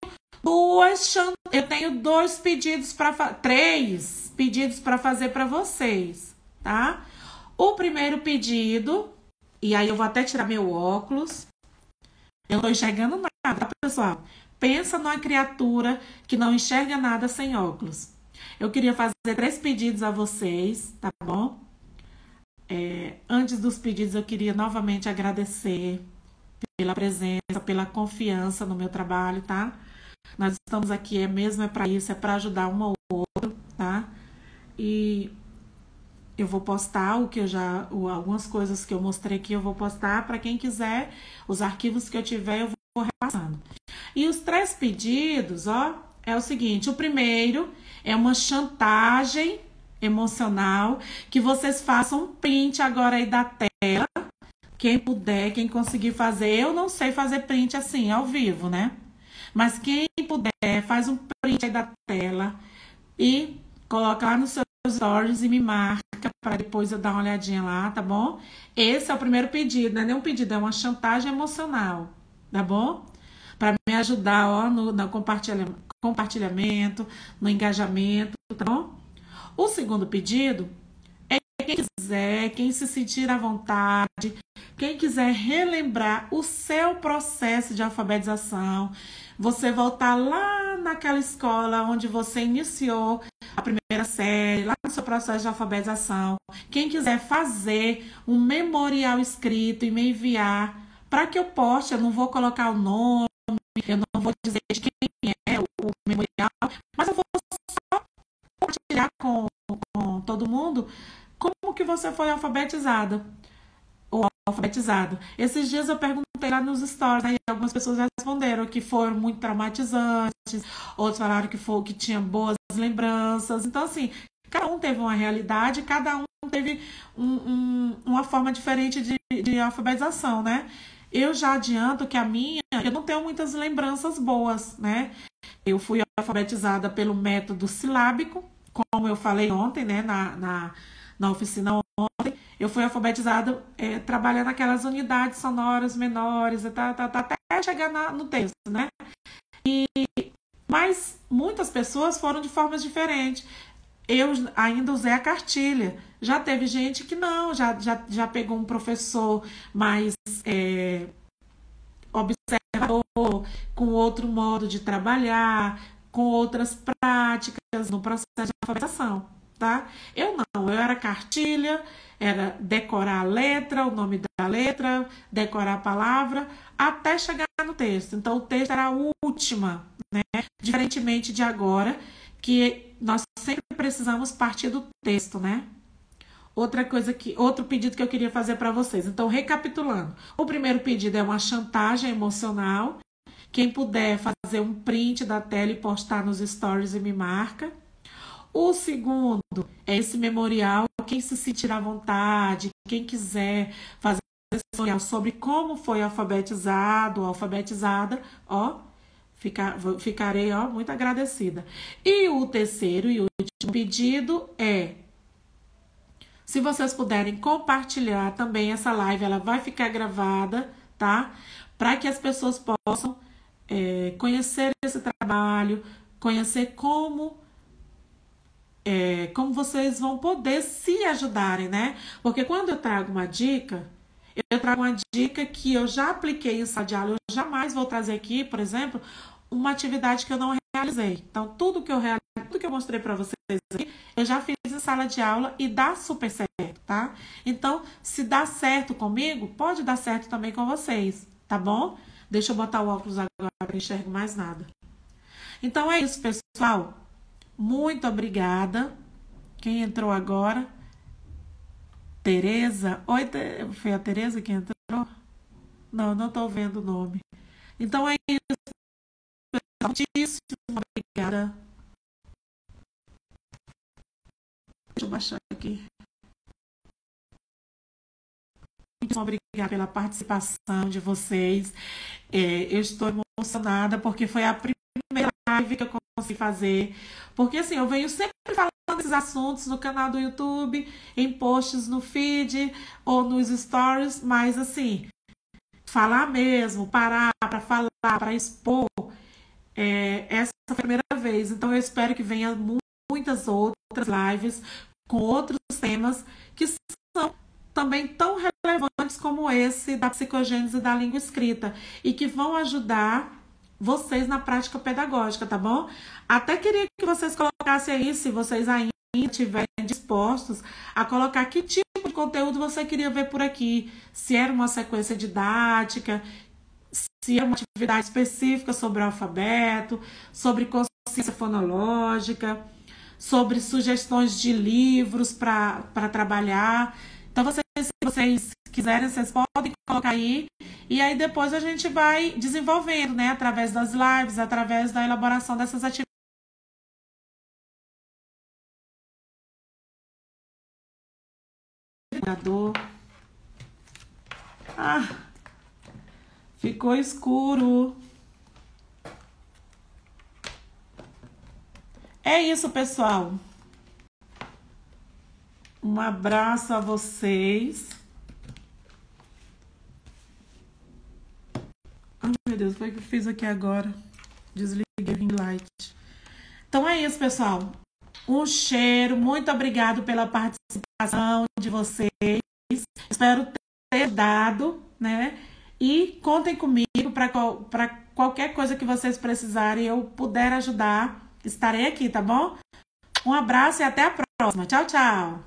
dois pedidos três pedidos para fazer para vocês, tá? O primeiro pedido, e aí eu vou até tirar meu óculos. Eu não tô enxergando nada, tá, pessoal? Pensa numa criatura que não enxerga nada sem óculos. Eu queria fazer 3 pedidos a vocês, tá bom? Antes dos pedidos, eu queria novamente agradecer pela presença, pela confiança no meu trabalho, tá? Nós estamos aqui, é para isso, é para ajudar um ao outro, tá? E eu vou postar algumas coisas que eu mostrei aqui, eu vou postar para quem quiser, os arquivos que eu tiver, eu vou repassando. E os 3 pedidos, ó, é o seguinte: o primeiro é uma chantagem emocional, que vocês façam um print agora aí da tela, quem puder, quem conseguir fazer. Eu não sei fazer print assim, ao vivo, né? Mas quem puder, faz um print aí da tela e coloca lá nos seus stories e me marca para depois eu dar uma olhadinha lá, tá bom? Esse é o primeiro pedido, não é nem um pedido, é uma chantagem emocional, tá bom? Para me ajudar, ó, no compartilhamento, no engajamento, tá bom? O segundo pedido é quem quiser, quem se sentir à vontade, quem quiser relembrar o seu processo de alfabetização, você voltar lá naquela escola onde você iniciou a primeira série, lá no seu processo de alfabetização. Quem quiser fazer um memorial escrito e me enviar para que eu poste, eu não vou colocar o nome, eu não vou dizer de quem é o memorial, mas eu vou só compartilhar com todo mundo como que você foi alfabetizada ou alfabetizado. Esses dias eu perguntei lá nos stories, né, e algumas pessoas responderam que foram muito traumatizantes, outros falaram que tinha boas lembranças. Então, assim, cada um teve uma realidade, cada um teve uma forma diferente de alfabetização, né? Eu já adianto que eu não tenho muitas lembranças boas, né? Eu fui alfabetizada pelo método silábico, como eu falei ontem, né, na oficina ontem. Eu fui alfabetizada trabalhando aquelas unidades sonoras menores, até chegar no texto, né? Mas muitas pessoas foram de formas diferentes. Eu ainda usei a cartilha. Já teve gente que não, já pegou um professor mais observador, com outro modo de trabalhar, com outras práticas no processo de alfabetização, tá? Eu não, eu era cartilha, era decorar a letra, o nome da letra, decorar a palavra, até chegar no texto. Então, o texto era a última, né? Diferentemente de agora, que nós sempre precisamos partir do texto, né? Outro pedido que eu queria fazer para vocês. Então, recapitulando. O primeiro pedido é uma chantagem emocional. Quem puder fazer um print da tela e postar nos stories e me marca. O segundo é esse memorial. Quem se sentir à vontade, quem quiser fazer esse memorial sobre como foi alfabetizado ou alfabetizada, ó, ficarei, ó, muito agradecida. E o terceiro e último pedido é: se vocês puderem compartilhar também essa live, ela vai ficar gravada, tá? Para que as pessoas possam conhecer esse trabalho, conhecer como como vocês vão poder se ajudarem, né? Porque quando eu trago uma dica, que eu já apliquei em sala de aula, eu jamais vou trazer aqui, por exemplo, uma atividade que eu não realizei. Então, tudo que eu mostrei para vocês aqui, eu já fiz em sala de aula e dá super certo, tá? Então, se dá certo comigo, pode dar certo também com vocês, tá bom? Deixa eu botar o óculos agora para não enxergar mais nada. Então, é isso, pessoal. Muito obrigada. Quem entrou agora? Tereza. Oi, foi a Tereza que entrou? Não, não estou vendo o nome. Então, é isso. Muitíssimo obrigada. Deixa eu baixar aqui. Muito obrigada pela participação de vocês. Eu estou emocionada porque foi a primeira live que eu consegui fazer. Porque assim, eu venho sempre falando desses assuntos no canal do YouTube, em posts no feed ou nos stories, mas assim, falar mesmo, parar para falar, para expor, essa foi a primeira vez. Então eu espero que venha muitas outras lives com outros temas que são também tão relevantes como esse da psicogênese da língua escrita e que vão ajudar vocês na prática pedagógica, tá bom? Até queria que vocês colocassem aí, se vocês ainda estiverem dispostos a colocar que tipo de conteúdo você queria ver por aqui, se era uma sequência didática, se era uma atividade específica sobre o alfabeto, sobre consciência fonológica, sobre sugestões de livros para trabalhar. Então, se vocês quiserem, vocês podem colocar aí. E aí depois a gente vai desenvolvendo, né? Através das lives, através da elaboração dessas atividades. Ficou escuro. É isso, pessoal. Um abraço a vocês. Ai, meu Deus, foi o que eu fiz aqui agora. Desliguei o ring light. Então é isso, pessoal. Um cheiro. Muito obrigado pela participação de vocês. Espero ter dado, né? E contem comigo para qualquer coisa que vocês precisarem, eu puder ajudar. Estarei aqui, tá bom? Um abraço e até a próxima. Tchau, tchau.